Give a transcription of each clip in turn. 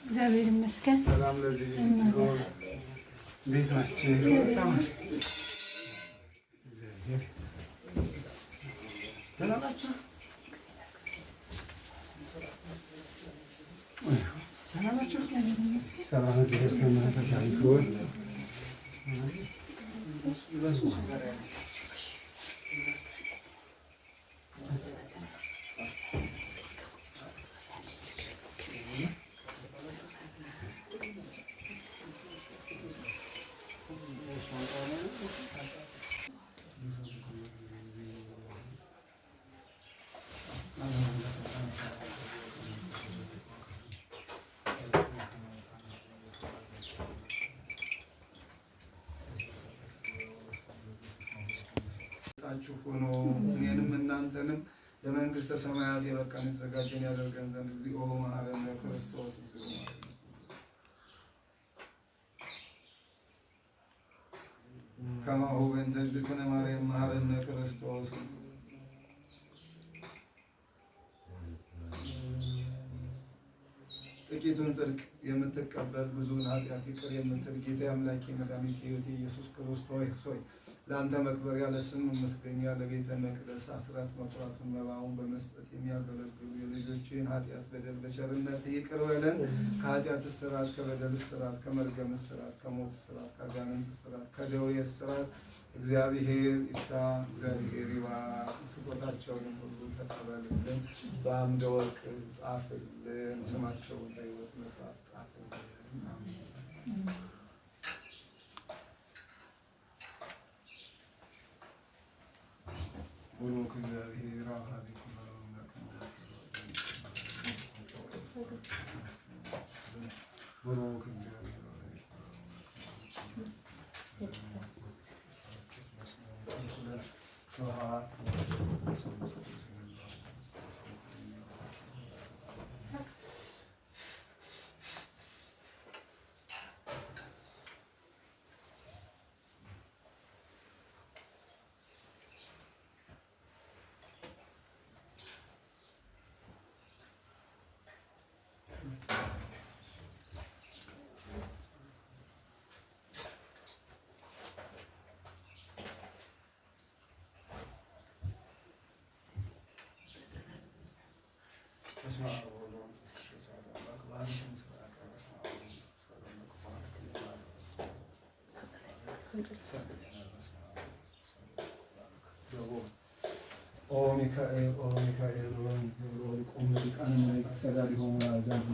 እግዚአብሔር ይመስገን። ሰላም ለዚህ እንዴት ናችሁ? ደህና ናችሁ? ደህና ናችሁ? ሰላም እግዚአብሔር ይመስገን። ሆኖ እኔንም እናንተንም ለመንግስተ ሰማያት የበቃን የተዘጋጀን ያደርገን ዘንድ እግዚኦ መሐረነ ክርስቶስ እግዚኦ ከማሁ በእንተ እግዝእትነ ማርያም መሐረነ ክርስቶስ። ጥቂቱን ጽድቅ የምትቀበል ብዙውን ኃጢአት ይቅር የምትል ጌታ አምላኬ መድኃኒቴ ሕይወቴ ኢየሱስ ክርስቶስ ሆይ ለአንተ መክበሪያ ለስም መስገኛ ለቤተ መቅደስ አስራት መኩራቱን መባውን በመስጠት የሚያገለግሉ የልጆችን ኃጢአት በደል በቸርነት ይቅር በለን። ከኃጢአት እስራት፣ ከበደል እስራት፣ ከመርገም እስራት፣ ከሞት እስራት፣ ከአጋንንት እስራት፣ ከደዌ እስራት እግዚአብሔር ይፍታ። እግዚአብሔር ይባርክ። ስጦታቸውን ሁሉ ተቀበልልን። በአምደ ወርቅ ጻፍልን። ስማቸውን በሕይወት መጽሐፍ ጻፍልን። አሜን። ቡሩክ እግዚአብሔር አሐዜ ኩሎ ቡሩክ እግዚአብሔር በስመ አብ ወወልድ ወመንፈስ ቅዱስ አሐዱ አምላክ በአንድም ስብሐት በስመ አብ ኦ ሚካኤል ኦ ሚካኤል ቁም ሊቃነ መላእክት ሰላሊሆሙ አዳም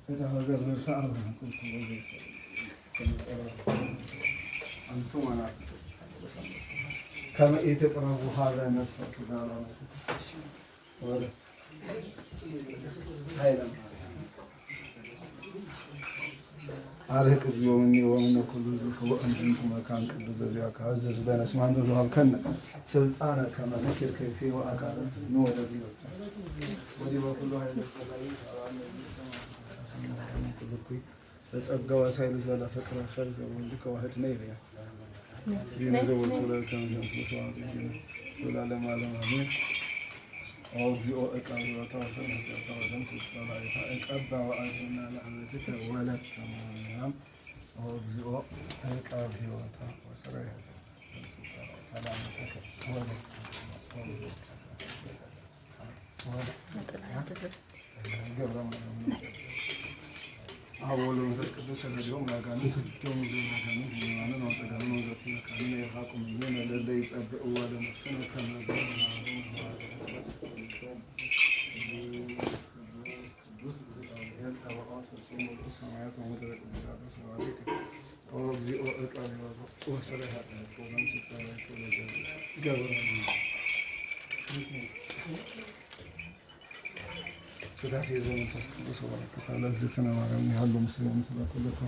ፍትሐ ዘርዘር ሰአብ ጽልቱ ወዘይሰ አንቱ ማናት كما يتقرب هذا نفس السجارة ولا هايلا عليك اليومني ومن كل ذلك وأنتم مكان كل ذلك عزز لنا اسمع أنت زهر كنا سلطانة كما نكر كيسي وأكارت نور ذي ودي وكل هاي كل كوي بس أبقى وسائل زلا فكرة سرز وندك واحد نيريا زين زوجت ولا كان زين سوسوات زين ولا لما لما مين أو زي أو أكاد وتواصل وتواصل سلسلة أكاد وأجمع لعنتك ولا تمام أو زي أو أكاد وتواصل سلسلة لعنتك ولا أول وزك بس اليوم لقاني سجون لقاني زمانه نوصل نوزت لقاني يحكم من اللي يسبب ولا نفسنا كنا سماوات ومدرك بساعة سوالك أو زي أو أكاد وصلها فلان سكسالك ولا جبر فتحي زمن فسق بصورك على أجزتنا وعلمني هلو مسلمين سبا كلكم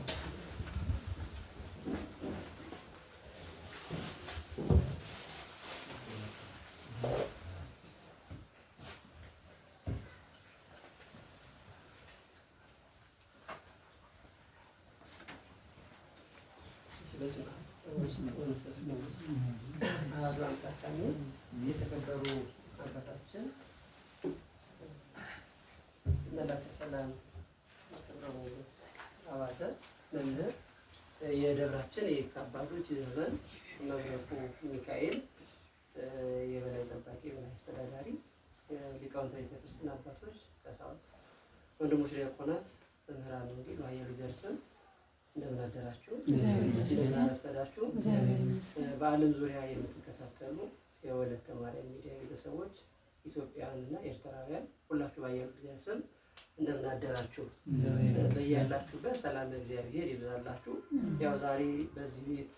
የተከበሩ አባታችን ሰላም ሮሞስ አባተ መምህር የደብራችን የካባዶች ዘመን መብረቁ ሚካኤል የበላይ ጠባቂ የበላይ አስተዳዳሪ ሊቃውንተ ቤተክርስቲያን አባቶች፣ ቀሳውስት፣ ወንድሞች ዲያቆናት፣ መምህራን ወንጌል ባየሉ ዘርስም እንደምን አደራችሁ? እንደምን አረፈዳችሁ? በዓለም ዙሪያ የምትከታተሉ የወለተ ማርያም ሚዲያ ቤተሰቦች ኢትዮጵያውያንና ኤርትራውያን ሁላችሁ ባየሉ ዘርስም እንደምን አደራችሁ? በያላችሁበት ሰላም እግዚአብሔር ይብዛላችሁ። ያው ዛሬ በዚህ ቤት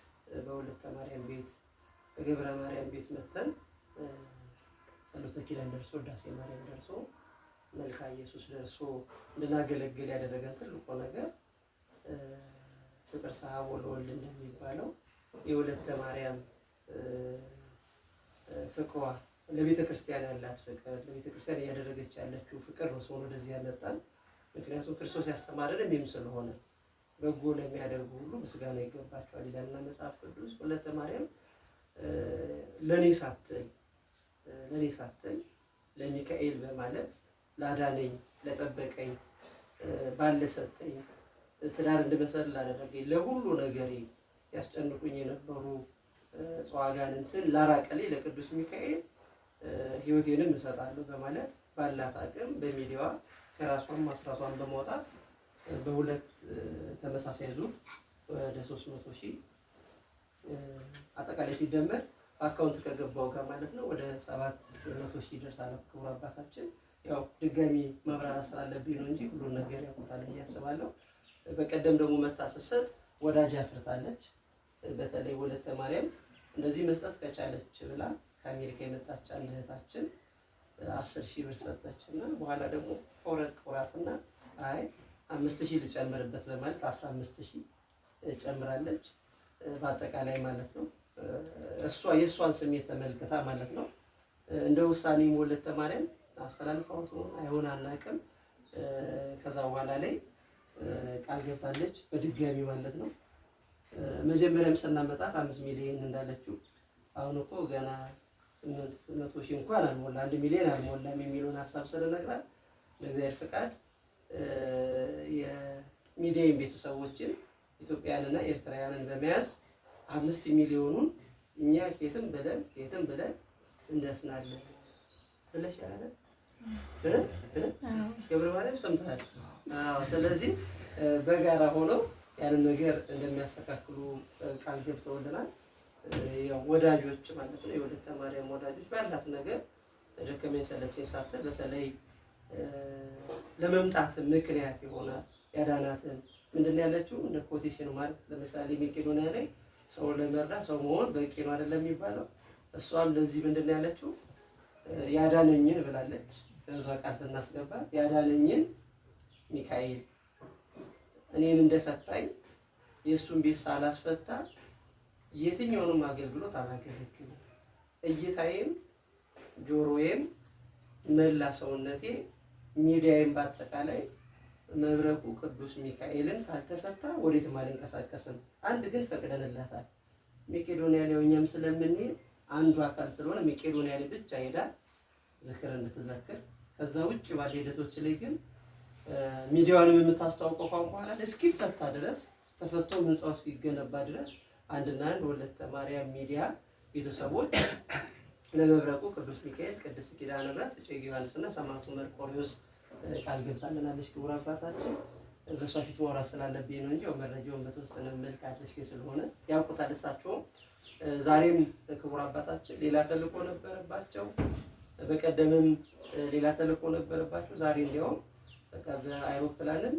በወለተ ማርያም ቤት በገብረ ማርያም ቤት መተን ጸሎተ ኪዳን ደርሶ ውዳሴ ማርያም ደርሶ መልካ ኢየሱስ ደርሶ እንድናገለግል ያደረገን ትልቁ ነገር ፍቅር ሰሐቦ ለወልድ እንደሚባለው የወለተ ማርያም ፍቅሯ ለቤተ ክርስቲያን ያላት ፍቅር ለቤተ ክርስቲያን እያደረገች ያለችው ፍቅር ነው ሰውን ወደዚህ ያመጣን። ምክንያቱም ክርስቶስ ያስተማረን ይህም ስለሆነ በጎ ለሚያደርጉ ሁሉ ምስጋና ይገባቸዋል ይላልና መጽሐፍ ቅዱስ። ወለተ ማርያም ለኔ ሳትል ለሚካኤል በማለት ላዳነኝ፣ ለጠበቀኝ፣ ባለሰጠኝ፣ ትዳር እንድመሰል ላደረገኝ፣ ለሁሉ ነገሬ ያስጨንቁኝ የነበሩ ጸዋጋንንትን ላራቀልኝ ለቅዱስ ሚካኤል ሕይወቴንም እሰጣለሁ በማለት ባላት አቅም በሚዲያዋ ከራሷን ማስራቷን በማውጣት በሁለት ተመሳሳይ ዙር ወደ 300,000 አጠቃላይ ሲደመር አካውንት ከገባው ጋር ማለት ነው ወደ 700,000 ይደርሳል። ክቡር አባታችን ያው ድጋሚ ማብራራት ስላለብኝ ነው እንጂ ሁሉን ነገር ያውቁታል ብዬ አስባለሁ። በቀደም ደግሞ መታሰሰት ወዳጅ አፍርታለች። በተለይ ወለተ ማርያም እንደዚህ መስጠት ከቻለች ብላ ከአሜሪካ የመጣች አንድ እህታችን 10,000 ብር ሰጠችና በኋላ ደግሞ ቆራትና አይ 5,000 ልጨምርበት በማለት 15,000 ጨምራለች። በአጠቃላይ ማለት ነው እሷ የእሷን ስሜት ተመልክታ ማለት ነው እንደ ውሳኔ ወለተ ማርያም አስተላልፈው አይሆን አናውቅም። ከዛ በኋላ ላይ ቃል ገብታለች በድጋሚ ማለት ነው። መጀመሪያም ስናመጣት 5 ሚሊዮን እንዳለችው አሁን እኮ ገና 800,000 እንኳን አልሞላ 1 ሚሊዮን አልሞላም የሚሉን ሀሳብ ስለነግራል ለእግዚአብሔር ፍቃድ የሚዲያም ቤተሰቦችን ኢትዮጵያውያንና ኤርትራውያንን በመያዝ 5 ሚሊዮኑን እኛ ከየትም ብለን እንደፍናለን ብለሽ ያለ ገብረ ማርያም ሰምተሃል? አዎ። ስለዚህ በጋራ ሆነው ያንን ነገር እንደሚያስተካክሉ ቃል ገብተውልናል። ያው ወዳጆች ማለት ነው የወለተ ማርያም ወዳጆች ባላት ነገር ደከመኝ ሰለቸኝ ሳትል በተለይ ለመምጣት ምክንያት ይሆናል ያዳናትን ምንድነው ያለችው እንደ ኮቴሽን ማለት ለምሳሌ መቄዶንያ ላይ ሰው ለመርዳት ሰው መሆን በቂ ነው አይደለም የሚባለው። እሷም ለዚህ ምንድነው ያለችው ያዳነኝን ብላለች። በዛ ቃል ስናስገባ ያዳነኝን ሚካኤል እኔን እንደፈታኝ የእሱን ቤት ሳላስፈታ የትኛውንም አገልግሎት አላገለግልም። እይታዬም ጆሮዬም መላ ሰውነቴ ሚዲያዬም በአጠቃላይ መብረቁ ቅዱስ ሚካኤልን ካልተፈታ ወዴትም አልንቀሳቀስም። አንድ ግን ፈቅደንላታል። መቄዶንያ ላይ እኛም ስለምንሄድ አንዱ አካል ስለሆነ መቄዶንያ ላይ ብቻ ሄዳ ዝክር እንድትዘክር ከዛ ውጭ ባለ ሂደቶች ላይ ግን ሚዲያውንም የምታስተዋውቀው በኋላ እስኪፈታ ድረስ ተፈቶ ህንጻው እስኪገነባ ድረስ አንድና አንድ ወለተ ማርያም ሚዲያ ቤተሰቦች ለመብረቁ ቅዱስ ሚካኤል ቅድስት ኪዳነ ምሕረት እጨጌ ዮሐንስና ሰማዕቱ መርቆሬዎስ ቃል ገብታለናለች። ክቡር አባታችን በሷ ፊት ማውራት ስላለብኝ ነው እንጂ መረጃውን በተወሰነ መልክ አድርሼ ስለሆነ ያውቁታል እሳቸውም። ዛሬም ክቡር አባታችን ሌላ ተልእኮ ነበረባቸው፣ በቀደምም ሌላ ተልእኮ ነበረባቸው። ዛሬ እንዲያውም በቃ በአይሮፕላንም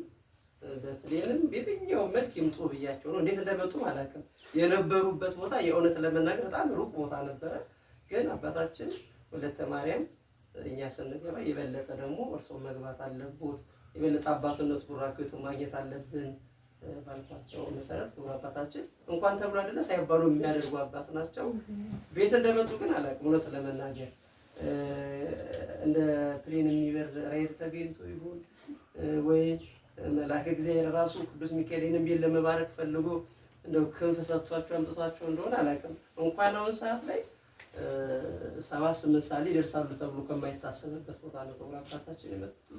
በፕሌንም በየትኛው መልክ ይምጡ ብያቸው ነው። እንዴት እንደመጡ አላውቅም። የነበሩበት ቦታ የእውነት ለመናገር በጣም ሩቅ ቦታ ነበረ። ግን አባታችን ወለተ ማርያም እኛ ስንገባ የበለጠ ደግሞ እርሶ መግባት አለቦት የበለጠ አባትነት ቡራኬቱ ማግኘት አለብን ባልኳቸው መሰረት ክቡር አባታችን እንኳን ተብሎ አይደለ ሳይባሉ የሚያደርጉ አባት ናቸው። ቤት እንደመጡ ግን አላውቅም እውነት ለመናገር እንደ ፕሌን የሚበር ራይድ ተገኝቶ ይሁን ወይ መልአከ እግዚአብሔር ራሱ ቅዱስ ሚካኤልን ቤት ለመባረክ ፈልጎ እንደው ክንፍ ሰጥቷቸው አምጥቷቸው እንደሆነ አላውቅም። እንኳን አሁን ሰዓት ላይ 7-8 ሰዓት ይደርሳሉ ተብሎ ከማይታሰብበት ቦታ ነው ክቡር አባታችን የመጡት።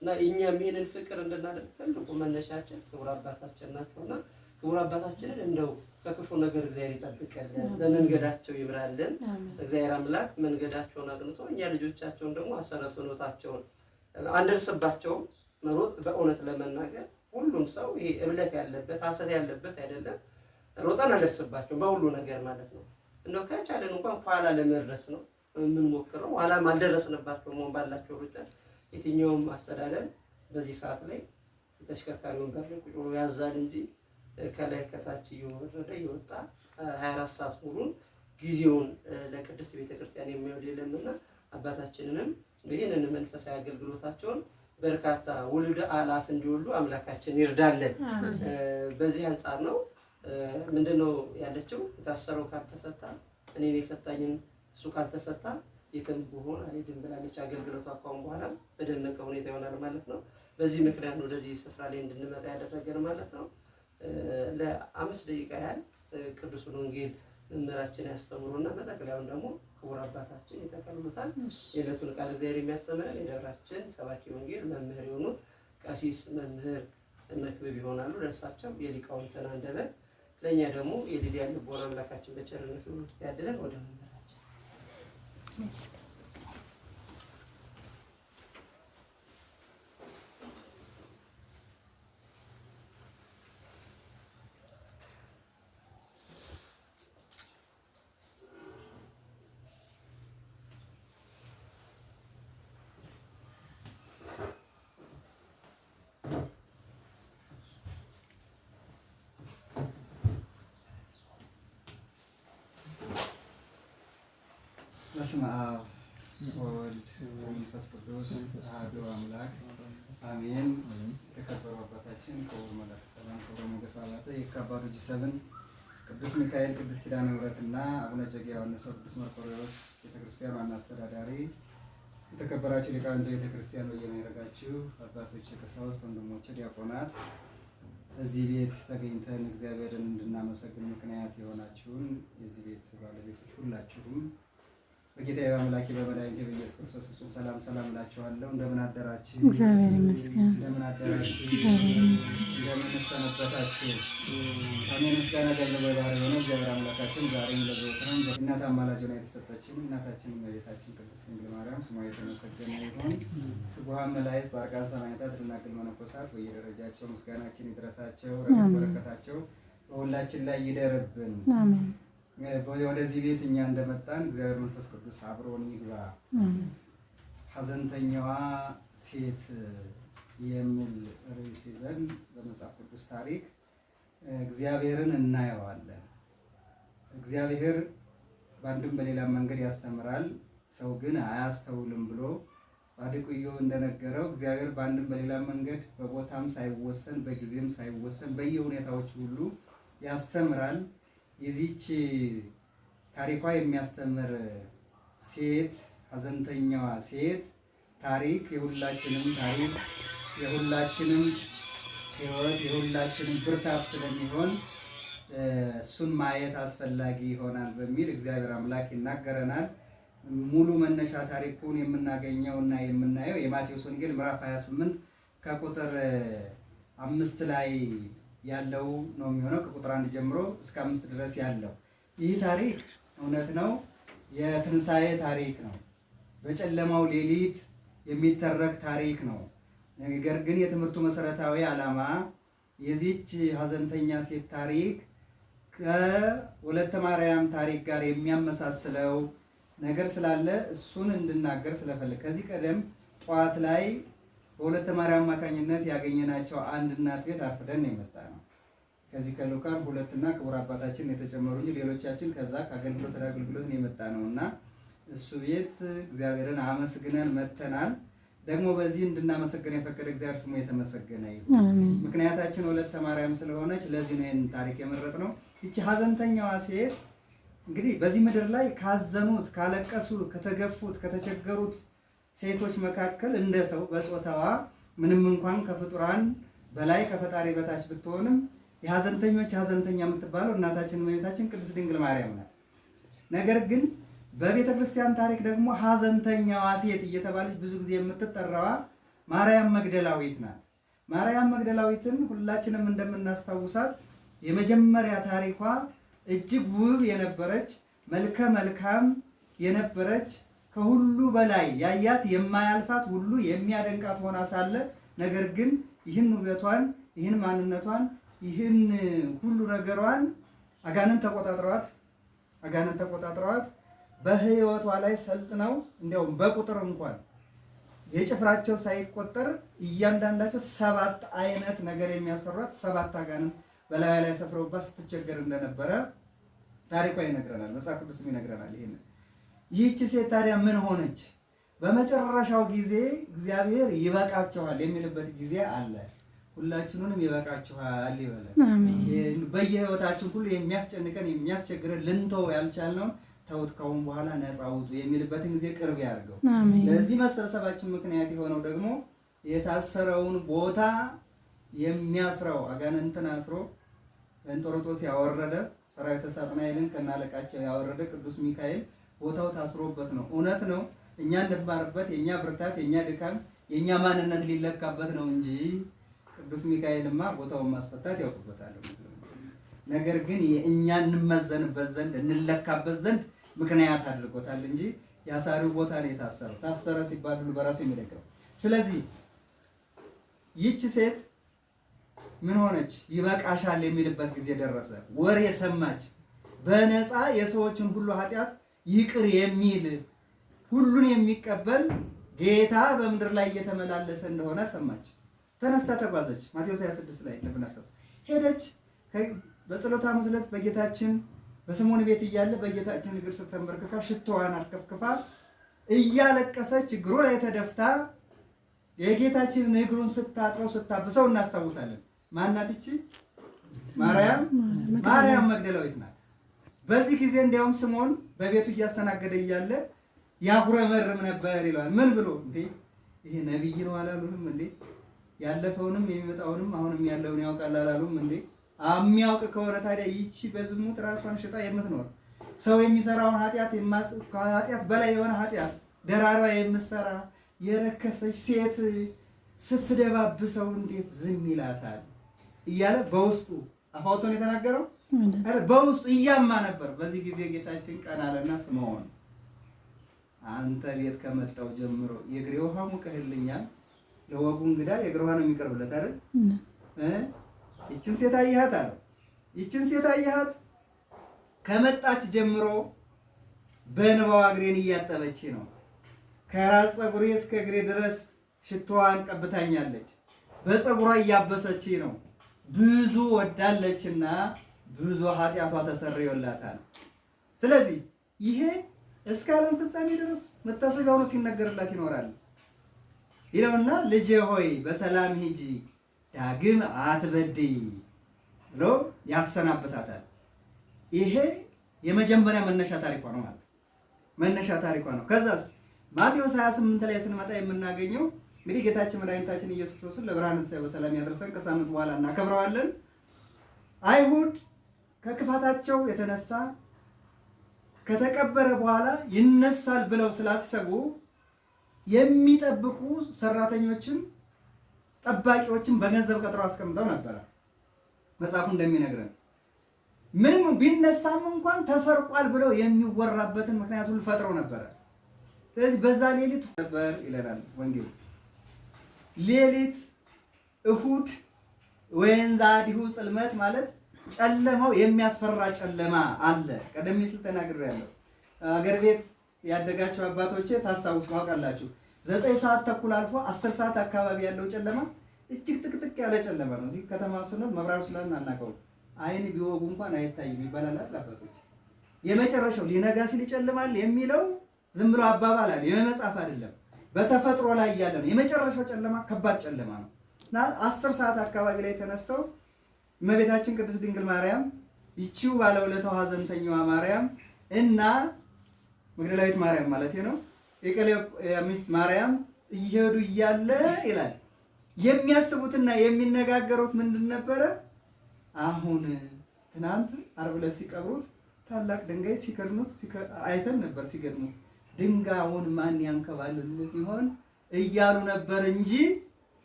እና እኛም ይህንን ፍቅር እንድናደርግ ትልቁ መነሻችን ክቡር አባታችን ናቸውና ክቡር አባታችንን እንደው ከክፉ ነገር እግዚአብሔር ይጠብቀልን፣ በመንገዳቸው ይምራልን። እግዚአብሔር አምላክ መንገዳቸውን አቅንቶ እኛ ልጆቻቸውን ደግሞ አሰረ ፍኖታቸውን አንደርስባቸውም። መሮጥ በእውነት ለመናገር ሁሉም ሰው ይሄ እብለት ያለበት ሐሰት ያለበት አይደለም። ሮጠን አልደርስባቸውም በሁሉ ነገር ማለት ነው። እንደው ከቻለን እንኳን ኋላ ለመድረስ ነው የምንሞክረው። ኋላም አልደረስንባቸውም ባላቸው ሩጫ። የትኛውም አስተዳደር በዚህ ሰዓት ላይ የተሽከርካሪ ወንበር ላይ ቁጭ ብሎ ያዛል እንጂ ከላይ ከታች እየወረደ እየወጣ 24 ሰዓት ሙሉን ጊዜውን ለቅድስት ቤተክርስቲያን የሚያውል የለምና አባታችንንም ይህንን መንፈሳዊ አገልግሎታቸውን በርካታ ውልደ አላፍ እንዲወሉ አምላካችን ይርዳለን። በዚህ አንጻር ነው ምንድነው ያለችው? የታሰረው ካልተፈታ እኔን የፈታኝን እሱ ካልተፈታ የትም ብሆን አልሄድም ብላለች። አገልግሎቷ ካሁን በኋላ በደመቀ ሁኔታ ይሆናል ማለት ነው። በዚህ ምክንያት ነው ወደዚህ ስፍራ ላይ እንድንመጣ ያደረገን ማለት ነው። ለ5 ደቂቃ ያህል ቅዱሱን ወንጌል መምህራችን ያስተምሩና በጠቅላዩን ደግሞ ክቡር አባታችን ይጠቀልሉታል። የዕለቱን ቃል እግዚአብሔር የሚያስተምረን የደብራችን ሰባኪ ወንጌል መምህር የሆኑት ቀሲስ መምህር መክብብ ይሆናሉ። ለእሳቸው የሊቃውንትን አንደበት ለእኛ ደግሞ የሊዲያ ልቦና አምላካችን በቸርነቱ ያድለን። ወደ መምህራችን በስመ አብ ወወልድ ወመንፈስ ቅዱስ አሐዱ አምላክ አሜን። የተከበሩ አባታችን ክቡር መላከ ሰላም ክቡር ሞገስ አባተ የካባዱ ጂ7 ቅዱስ ሚካኤል ቅዱስ ኪዳነ ምሕረትና አቡነ እጨጌ ዮሐንስ ቅዱስ መርቆሬዎስ ቤተክርስቲያን ዋና አስተዳዳሪ፣ የተከበራችሁ ሊቃውንተ ቤተክርስቲያን በየማዕረጋችሁ አባቶች፣ ቀሳውስት፣ ወንድሞች፣ ዲያቆናት እዚህ ቤት ተገኝተን እግዚአብሔርን እንድናመሰግን ምክንያት የሆናችሁን የዚህ ቤት ባለቤቶች ሁላችሁም በጌታ በአምላኬ በመድኃኒቴ በኢየሱስ ክርስቶስ ፍጹም ሰላም ሰላም እላችኋለሁ። እንደምን አደራችሁ? እግዚአብሔር ይመስገን። እንደምን አደራችሁ? እግዚአብሔር ይመስገን። እንደምን ሰነበታችሁ? አሜን። ምስጋና ገንዘብ ባህሪ የሆነ እግዚአብሔር አምላካችን ዛሬም ለዘወትርም በእናት አማላጅ ሆና የተሰጠችን እናታችን እመቤታችን ቅድስት ድንግል ማርያም ስሟ የተመሰገነ ይሁን። ትጉሃን መላእክት፣ ጻድቃን፣ ሰማዕታት፣ ደናግል፣ መነኮሳት በየደረጃቸው ምስጋናችን ይድረሳቸው። ረድኤት በረከታቸው በሁላችን ላይ ይደርብን። አሜን። ወደዚህ ቤት እኛ እንደመጣን እግዚአብሔር መንፈስ ቅዱስ አብሮን ይግባ። ሐዘንተኛዋ ሴት የሚል ርዕስ ይዘን በመጽሐፍ ቅዱስ ታሪክ እግዚአብሔርን እናየዋለን። እግዚአብሔር በአንድም በሌላም መንገድ ያስተምራል፣ ሰው ግን አያስተውልም ብሎ ጻድቁ ኢዮብ እንደነገረው እግዚአብሔር በአንድም በሌላም መንገድ በቦታም ሳይወሰን በጊዜም ሳይወሰን በየሁኔታዎች ሁሉ ያስተምራል። የዚች ታሪኳ የሚያስተምር ሴት ሐዘንተኛዋ ሴት ታሪክ የሁላችንም ታሪክ የሁላችንም ሕይወት የሁላችንም ብርታት ስለሚሆን እሱን ማየት አስፈላጊ ይሆናል በሚል እግዚአብሔር አምላክ ይናገረናል። ሙሉ መነሻ ታሪኩን የምናገኘው እና የምናየው የማቴዎስ ወንጌል ምዕራፍ 28 ከቁጥር 5 ላይ ያለው ነው የሚሆነው። ከቁጥር 1 ጀምሮ እስከ 5 ድረስ ያለው ይህ ታሪክ እውነት ነው የትንሣኤ ታሪክ ነው። በጨለማው ሌሊት የሚተረክ ታሪክ ነው። ነገር ግን የትምህርቱ መሰረታዊ ዓላማ የዚች ሐዘንተኛ ሴት ታሪክ ከወለተ ማርያም ታሪክ ጋር የሚያመሳስለው ነገር ስላለ እሱን እንድናገር ስለፈለግ ከዚህ ቀደም ጠዋት ላይ በወለተ ማርያም አማካኝነት ያገኘናቸው አንድ እናት ቤት አርፍደን የመጣ ነው። ከዚህ ከሉቃን 2 እና ክቡር አባታችን የተጨመሩ እንጂ ሌሎቻችን ከዛ ከአገልግሎት ወደ አገልግሎት የመጣ ነውና እሱ ቤት እግዚአብሔርን አመስግነን መተናል። ደግሞ በዚህ እንድናመሰግን የፈቀደ እግዚአብሔር ስሙ የተመሰገነ ይሁን። ምክንያታችን ወለተ ማርያም ስለሆነች ለዚህ ነው ይህን ታሪክ የመረጥነው። ይቺ ሐዘንተኛዋ ሴት እንግዲህ በዚህ ምድር ላይ ካዘኑት፣ ካለቀሱት፣ ከተገፉት፣ ከተቸገሩት ሴቶች መካከል እንደ ሰው በጾታዋ ምንም እንኳን ከፍጡራን በላይ ከፈጣሪ በታች ብትሆንም የሐዘንተኞች ሐዘንተኛ የምትባለው እናታችን እመቤታችን ቅድስት ድንግል ማርያም ናት። ነገር ግን በቤተ ክርስቲያን ታሪክ ደግሞ ሐዘንተኛዋ ሴት እየተባለች ብዙ ጊዜ የምትጠራዋ ማርያም መግደላዊት ናት። ማርያም መግደላዊትን ሁላችንም እንደምናስታውሳት የመጀመሪያ ታሪኳ እጅግ ውብ የነበረች መልከ መልካም የነበረች ከሁሉ በላይ ያያት የማያልፋት ሁሉ የሚያደንቃት ሆና ሳለ ነገር ግን ይህን ውበቷን ይህን ማንነቷን ይህን ሁሉ ነገሯን አጋንንት ተቆጣጥረዋት በህይወቷ ላይ ሰልጥነው እንዲያውም በቁጥር እንኳን የጭፍራቸው ሳይቆጠር እያንዳንዳቸው 7 አይነት ነገር የሚያሰሯት 7 አጋንንት በላዩ ላይ ሰፍረውባት ስትቸገር እንደነበረ ታሪኳ ይነግረናል። መጽሐፍ ቅዱስም ይነግረናል። ይህች ሴት ታዲያ ምን ሆነች? በመጨረሻው ጊዜ እግዚአብሔር ይበቃችኋል የሚልበት ጊዜ አለ። ሁላችንንም ይበቃችኋል ይበላል። በየህይወታችን ሁሉ የሚያስጨንቀን የሚያስቸግረን ልንተው ያልቻልነውን ተውት፣ ከአሁን በኋላ ነፃ ውጡ የሚልበትን ጊዜ ቅርብ ያድርገው። ለዚህ መሰብሰባችን ምክንያት የሆነው ደግሞ የታሰረውን ቦታ የሚያስረው አጋንንትን አስሮ እንጦሮጦስ ያወረደ ሰራዊተ ሳጥናኤልን ከናለቃቸው ያወረደ ቅዱስ ሚካኤል ቦታው ታስሮበት ነው። እውነት ነው። እኛ እንድማርበት የኛ ብርታት የኛ ድካም የኛ ማንነት ሊለካበት ነው እንጂ ቅዱስ ሚካኤልማ ቦታውን ማስፈታት ያውቅበታል። ነገር ግን የእኛ እንመዘንበት ዘንድ እንለካበት ዘንድ ምክንያት አድርጎታል እንጂ ያሳሪው ቦታ ነው የታሰረው። ታሰረ ሲባል ሁሉ በራሱ የሚለቀው። ስለዚህ ይህች ሴት ምን ሆነች? ይበቃሻል የሚልበት ጊዜ ደረሰ። ወሬ ሰማች። በነፃ የሰዎችን ሁሉ ኃጢአት ይቅር የሚል ሁሉን የሚቀበል ጌታ በምድር ላይ እየተመላለሰ እንደሆነ ሰማች። ተነስታ ተጓዘች። ማቴዎስ 26 ላይ እንደምናስተው ሄደች። በጸሎተ ሐሙስ ዕለት በጌታችን በስምዖን ቤት እያለ በጌታችን እግር ስር ተንበርክካ ሽቶዋን አርከፍክፋ እያለቀሰች እግሩ ላይ ተደፍታ የጌታችንን እግሩን ስታጥረው ስታብሰው እናስታውሳለን። ማናት ይቺ? ማርያም መግደላዊት ናት። በዚህ ጊዜ እንዲያውም ስምዖን በቤቱ እያስተናገደ እያለ ያጉረመርም ነበር ይለዋል። ምን ብሎ እንዴ ይሄ ነቢይ ነው አላሉም እንዴ? ያለፈውንም የሚመጣውንም አሁንም ያለውን ያውቃል አላሉም እንዴ? የሚያውቅ ከሆነ ታዲያ ይቺ በዝሙት ራሷን ሽጣ የምትኖር ሰው የሚሰራውን ከኃጢአት በላይ የሆነ ኃጢአት ደራሯ የምትሰራ የረከሰች ሴት ስትደባብሰው እንዴት ዝም ይላታል? እያለ በውስጡ አፋውቶን የተናገረው በውስጡ እያማ ነበር። በዚህ ጊዜ ጌታችን ቀና አለና ስምዖን አንተ ቤት ከመጣው ጀምሮ የእግሬ ውሃ ሙቀህልኛል። ለወጉ እንግዳ የእግር ውሃ ነው የሚቀርብለት አይደል? ይችን ሴት አየሃት አለ። ይችን ሴት አየሃት? ከመጣች ጀምሮ በእንባዋ እግሬን እያጠበች ነው። ከራስ ፀጉሬ እስከ እግሬ ድረስ ሽቶዋን ቀብታኛለች። በፀጉሯ እያበሰች ነው። ብዙ ወዳለችና ብዙ ኃጢአቷ ተሰርዮላታል። ስለዚህ ይሄ እስከ ዓለም ፍጻሜ ድረስ መታሰቢያ ሆኖ ሲነገርላት ይኖራል ይለውና ልጄ ሆይ በሰላም ሂጂ ዳግም አትበድይ ብሎ ያሰናብታታል። ይሄ የመጀመሪያ መነሻ ታሪኳ ነው ማለት መነሻ ታሪኳ ነው። ከዛስ ማቴዎስ 28 ላይ ስንመጣ የምናገኘው እንግዲህ ጌታችን መድኃኒታችን ኢየሱስ ክርስቶስ ለብርሃነ ትንሣኤው በሰላም ያደርሰን። ከሳምንት በኋላ እናከብረዋለን። አይሁድ ከክፋታቸው የተነሳ ከተቀበረ በኋላ ይነሳል ብለው ስላሰቡ የሚጠብቁ ሰራተኞችን ጠባቂዎችን በገንዘብ ቀጥረው አስቀምጠው ነበረ። መጽሐፉ እንደሚነግረን ምንም ቢነሳም እንኳን ተሰርቋል ብለው የሚወራበትን ምክንያት ሁሉ ፈጥረው ነበረ። ስለዚህ በዛ ሌሊት ነበር ይለናል ወንጌሉ። ሌሊት እሁድ ወንዛዲሁ ጽልመት ማለት ጨለማው የሚያስፈራ ጨለማ አለ። ቀደም ሲል ተናግሬያለሁ። አገር ቤት ያደጋችሁ አባቶቼ ታውቃላችሁ። 9 ሰዓት ተኩል አልፎ 10 ሰዓት አካባቢ ያለው ጨለማ እጅግ ጥቅጥቅ ያለ ጨለማ ነው። እዚህ ከተማ ስንል መብራት ስለን አናውቀውም። አይን ቢወጉ እንኳን አይታይም ይባላል አባቶች። የመጨረሻው ሊነጋ ሲል ይጨልማል የሚለው ዝም ብሎ አባባል አለ፣ የመጽሐፍ አይደለም። በተፈጥሮ ላይ ያለ ነው። የመጨረሻው ጨለማ ከባድ ጨለማ ነው እና 10 ሰዓት አካባቢ ላይ ተነስተው እመቤታችን ቅድስት ድንግል ማርያም ይቺው ባለውለታዋ ሐዘንተኛዋ ማርያም እና መግደላዊት ማርያም ማለት ነው የቀሌዮጳ ሚስት ማርያም እየሄዱ እያለ ይላል የሚያስቡትና የሚነጋገሩት ምንድን ነበረ? አሁን ትናንት ዓርብ ዕለት ሲቀብሩት ታላቅ ድንጋይ ሲከድኑት አይተን ነበር ሲገጥሙ። ድንጋዩን ማን ያንከባልል ይሆን? እያሉ ነበር እንጂ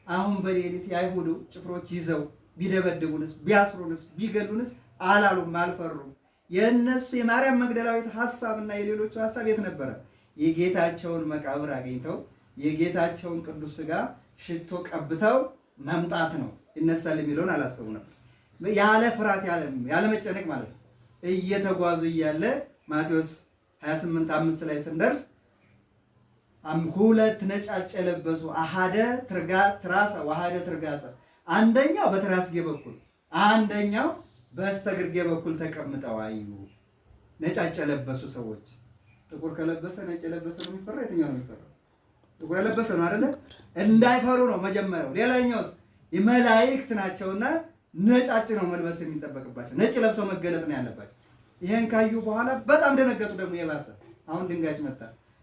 አሁን በሌሊት የአይሁድ ጭፍሮች ይዘው ቢደበድቡንስ ቢያስሩንስ ቢገሉንስ አላሉም፣ አልፈሩም። የእነሱ የማርያም መግደላዊት ሐሳብና የሌሎቹ ሐሳብ የት ነበረ? የጌታቸውን መቃብር አግኝተው የጌታቸውን ቅዱስ ሥጋ ሽቶ ቀብተው መምጣት ነው። ይነሳል የሚለውን አላሰቡ ነበር። ያለ ፍርሃት ያለ መጨነቅ ማለት ነው። እየተጓዙ እያለ ማቴዎስ 28:5 ላይ ስንደርስ ሁለት ነጫጭ የለበሱ አሃደ ትራሰ ወአሃደ ትርጋሰ፣ አንደኛው በትራስጌ በኩል አንደኛው በስተግርጌ በኩል ተቀምጠው አዩ። ነጫጭ የለበሱ ሰዎች። ጥቁር ከለበሰ ነጭ የለበሰ ነው የሚፈራ? የትኛው ነው የሚፈራ? ጥቁር የለበሰ ነው አይደለ? እንዳይፈሩ ነው መጀመሪያው። ሌላኛውስ መላእክት ናቸውና ነጫጭ ነው መልበስ የሚጠበቅባቸው። ነጭ ለብሰው መገለጥ ነው ያለባቸው። ይሄን ካዩ በኋላ በጣም ደነገጡ። ደግሞ የባሰ አሁን ድንጋይ መጣ።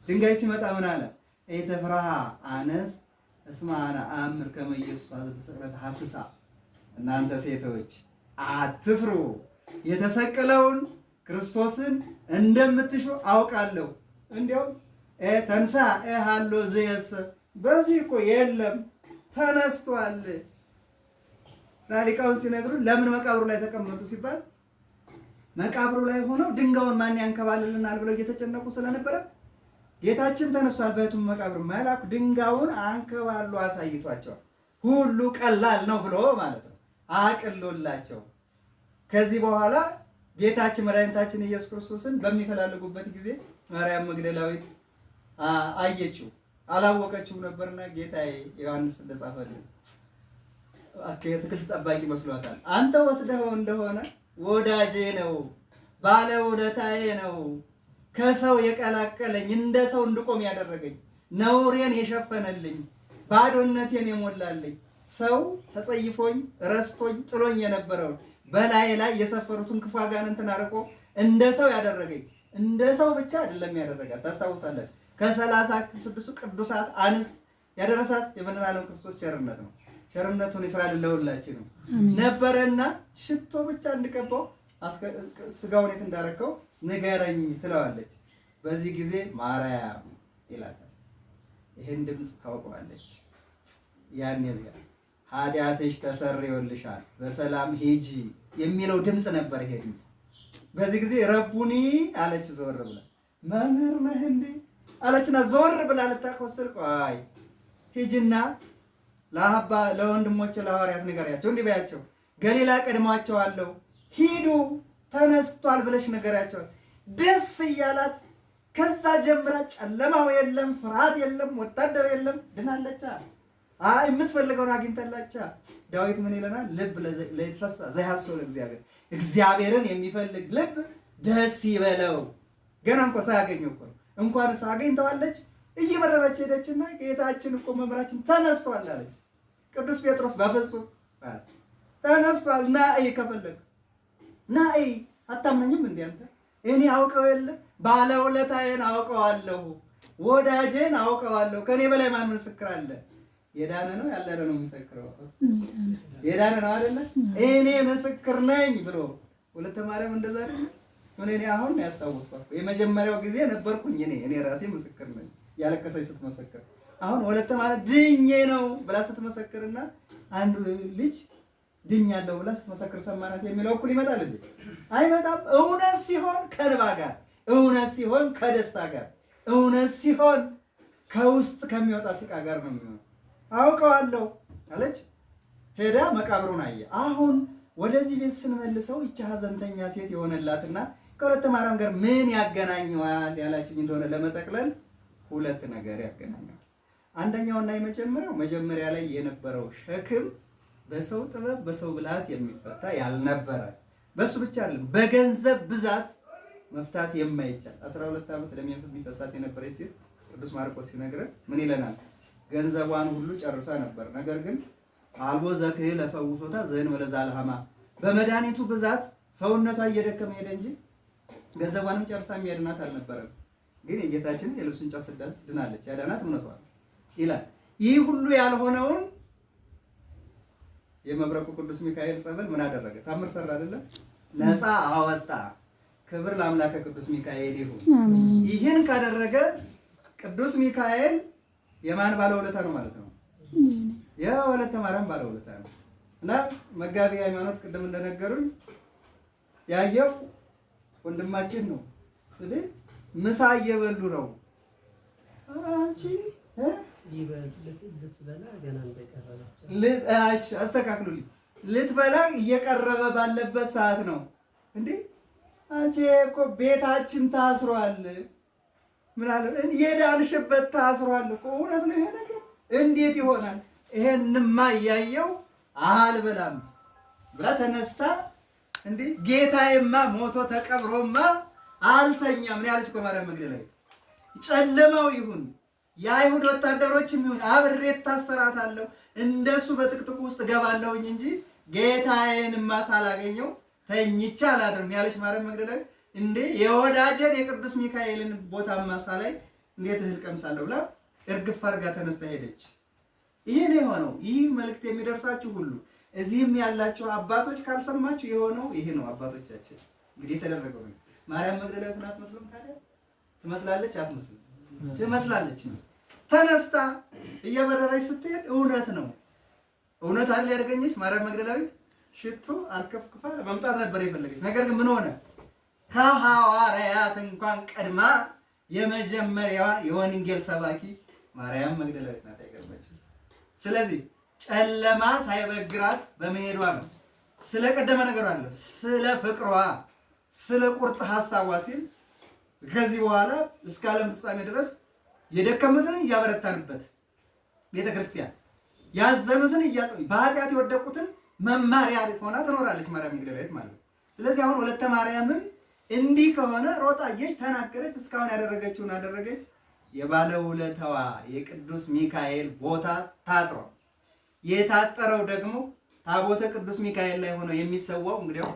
ድንጋይ ሲመጣ ምን አለ? ኢትፍርሃ አንስት እስመ አነ አእምር ከመ ኢየሱስ ዘተሰቅለ ሐስሳ፣ እናንተ ሴቶች አትፍሩ፣ የተሰቀለውን ክርስቶስን እንደምትሹ አውቃለሁ። እንዲያውም ተንሳ ሃሎ ዘየስ፣ በዚህ እኮ የለም ተነስቷል። ሊቃውን ሲነግሩ ለምን መቃብሩ ላይ ተቀመጡ ሲባል መቃብሩ ላይ ሆነው ድንጋዩን ማን ያንከባልልናል ብለው እየተጨነቁ ስለነበረ ጌታችን ተነስቷል በሕቱም መቃብር መልአኩ ድንጋዩን አንከባሉ አሳይቷቸዋል። ሁሉ ቀላል ነው ብሎ ማለት ነው አቅሎላቸው። ከዚህ በኋላ ጌታችን መድኃኒታችን ኢየሱስ ክርስቶስን በሚፈላልጉበት ጊዜ ማርያም መግደላዊት አየችው። አላወቀችው ነበርና ጌታዬ ዮሐንስ እንደጻፈልን የአትክልት ጠባቂ መስሏታል። አንተ ወስደኸው እንደሆነ ወዳጄ ነው፣ ባለውለታዬ ነው፣ ከሰው የቀላቀለኝ፣ እንደ ሰው እንድቆም ያደረገኝ፣ ነውሬን የሸፈነልኝ፣ ባዶነቴን የሞላልኝ፣ ሰው ተጸይፎኝ ረስቶኝ ጥሎኝ የነበረውን በላይ ላይ የሰፈሩትን ክፉ አጋንንትን አርቆ እንደ ሰው ያደረገኝ። እንደ ሰው ብቻ አይደለም ያደረጋት፣ ታስታውሳለች። ከ36 ቅዱሳት አንስት ያደረሳት የመድኃኔዓለም ክርስቶስ ቸርነት ነው። ቸርነቱን ይስራልን ለሁላችንም ነበረና ሽቶ ብቻ እንድቀባው ስጋውን የት እንዳረከው ንገረኝ ትለዋለች። በዚህ ጊዜ ማርያም ይላታል። ይህን ድምፅ ታውቀዋለች። ያን የዚያ ኃጢአትሽ ተሰርዮልሻል በሰላም ሂጂ የሚለው ድምፅ ነበር። ይሄ ድምፅ በዚህ ጊዜ ረቡኒ አለች። ዞር ብላ መምህር ነህ እንዴ አለችና ዞር ብላ ልታቆስል ቆይ ሂጂና ለወንድሞቼ ለሐዋርያት ንገሪያቸው፣ እንዲህ በያቸው ገሊላ ቀድሟቸዋለሁ፣ ሂዱ ተነስቷል ብለሽ ንገሪያቸው። ደስ እያላት ከዛ ጀምራ ጨለማው የለም፣ ፍርሃት የለም፣ ወታደር የለም፣ ድናለቻ። የምትፈልገውን አግኝተላቻ። ዳዊት ምን ይለናል? ልብ ለይትፈሳ ዘይሐስሶ ለእግዚአብሔር፣ እግዚአብሔርን የሚፈልግ ልብ ደስ ይበለው። ገና እንኳን ሳያገኘው እኮ እንኳን ሳገኝተዋለች። እየበረረች ሄደችና ጌታችን እኮ መምህራችን ተነስቷል አለች። ቅዱስ ጴጥሮስ በፍጹም ተነስቷል፣ ናእይ ከፈለግ ናእይ። አታመኝም እንዴ አንተ? እኔ አውቀው የለ ባለውለታዬን አውቀዋለሁ፣ ወዳጄን አውቀዋለሁ። ከኔ በላይ ማን ምስክር አለ? የዳነ ነው ያለረ ነው የሚመሰክረው። የዳነ ነው አይደለ? እኔ ምስክር ነኝ ብሎ ወለተ ማርያም እንደዛ አይደል? እኔ አሁን ያስታውስኳት የመጀመሪያው ጊዜ ነበርኩኝ እኔ ራሴ ምስክር ነኝ ያለቀሰች ስትመሰክር። አሁን ወለተ ማርያም ድኜ ነው ብላ ስትመሰክርና አንዱ ልጅ ድኛለሁ ብላ ስትመሰክር ሰማናት የሚለው እኩል ይመጣል እንዴ? አይመጣም። እውነት ሲሆን ከእንባ ጋር፣ እውነት ሲሆን ከደስታ ጋር፣ እውነት ሲሆን ከውስጥ ከሚወጣ ስቃ ጋር ነው የሚሆነው። አውቀዋለሁ አለች። ሄዳ መቃብሩን አየ። አሁን ወደዚህ ቤት ስንመልሰው ይቺ ሀዘንተኛ ሴት የሆነላትና ከወለተ ማርያም ጋር ምን ያገናኘዋል ያላችሁኝ እንደሆነ ለመጠቅለል ሁለት ነገር ያገናኘዋል። አንደኛውና የመጀመሪያው መጀመሪያ ላይ የነበረው ሸክም በሰው ጥበብ በሰው ብልሃት የሚፈታ ያልነበረ፣ በሱ ብቻ አይደለም በገንዘብ ብዛት መፍታት የማይቻል 12 ዓመት ደም የሚፈሳት የነበረች ሴት ቅዱስ ማርቆስ ሲነግረን ምን ይለናል? ገንዘቧን ሁሉ ጨርሳ ነበር። ነገር ግን አልቦ ዘክህ ለፈውሶታ ዘእንበለ ዘአልሃማ፣ በመድኃኒቱ ብዛት ሰውነቷ እየደከመ ሄደ እንጂ ገንዘቧንም ጨርሳ የሚያድናት አልነበረም። ግን የጌታችን የልብሱን ጫፍ ስዳስ ድናለች። ያዳናት እውነቷ ይላል። ይህ ሁሉ ያልሆነውን የመብረቁ ቅዱስ ሚካኤል ጸበል ምን አደረገ? ታምር ሰራ አይደለም? ነፃ አወጣ። ክብር ለአምላከ ቅዱስ ሚካኤል ይሁን። ይህን ካደረገ ቅዱስ ሚካኤል የማን ባለውለታ ነው ማለት ነው? የወለተ ማርያም ባለውለታ ነው። እና መጋቢ ሃይማኖት ቅድም እንደነገሩኝ ያየው ወንድማችን ነው። እንግዲህ ምሳ እየበሉ ነው። አንቺ ልትበላ ገና እንደቀረበች አስተካክሉልኝ። ልትበላ እየቀረበ ባለበት ሰዓት ነው እንዴ? አንቺ እኮ ቤታችን ታስሯል፣ ምን አለ የዳንሽበት ታስሯል እኮ። እውነት ነው ይሄ ነገር? እንዴት ይሆናል? ይሄንማ እያየው አልበላም ብላ ተነስታ እንዴ ጌታዬማ ሞቶ ተቀብሮማ አልተኛም ምን ያለች እኮ ማርያም መግደላዊት። ጨለማው ይሁን የአይሁድ ወታደሮችም ይሁን አብሬ ታሰራታለሁ፣ እንደሱ በጥቅጥቁ ውስጥ ገባለሁኝ እንጂ ጌታዬንማ ሳላገኘው ተኝቼ አላድርም ያለች ማርያም መግደላዊት እንዴ የወዳጀን የቅዱስ ሚካኤልን ቦታማ ሳላይ እንዴት እህል ቀምሳለሁ ብላ እርግፍ አድርጋ ተነስታ ሄደች። ይሄ ነው የሆነው። ይህ መልእክት የሚደርሳችሁ ሁሉ እዚህም ያላችሁ አባቶች ካልሰማችሁ የሆነው ይሄ ነው። አባቶቻችን እንግዲህ የተደረገው ነው። ማርያም መግደላዊትን አትመስልም? ታዲያ ትመስላለች? አትመስልም? ትመስላለች። ተነስታ እየበረረች ስትሄድ እውነት ነው። እውነት አይደል ያደረገች ማርያም መግደላዊት? ሽቶ አርከፍክፋ መምጣት ነበር የፈለገች። ነገር ግን ምን ሆነ? ከሐዋርያት እንኳን ቀድማ የመጀመሪያዋ የወንጌል ሰባኪ ማርያም መግደላዊት ናት። አይገርማችሁ? ስለዚህ ጨለማ ሳይበግራት በመሄዷ ነው። ስለ ቀደመ ነገር አለ፣ ስለ ፍቅሯ፣ ስለ ቁርጥ ሐሳቧ ሲል ከዚህ በኋላ እስከ ዓለም ፍጻሜ ድረስ የደከሙትን እያበረታንበት ቤተክርስቲያን ያዘኑትን እያጸኑ በኃጢአት የወደቁትን መማሪያ ሆና ትኖራለች ማርያም መግደላዊት ማለት ነው። ስለዚህ አሁን ወለተ ማርያምም እንዲህ ከሆነ ሮጣየች፣ ተናገረች፣ እስካሁን ያደረገችውን አደረገች። የባለውለታዋ የቅዱስ ሚካኤል ቦታ ታጥሯል። የታጠረው ደግሞ ታቦተ ቅዱስ ሚካኤል ላይ ሆኖ የሚሰዋው እንግዲያው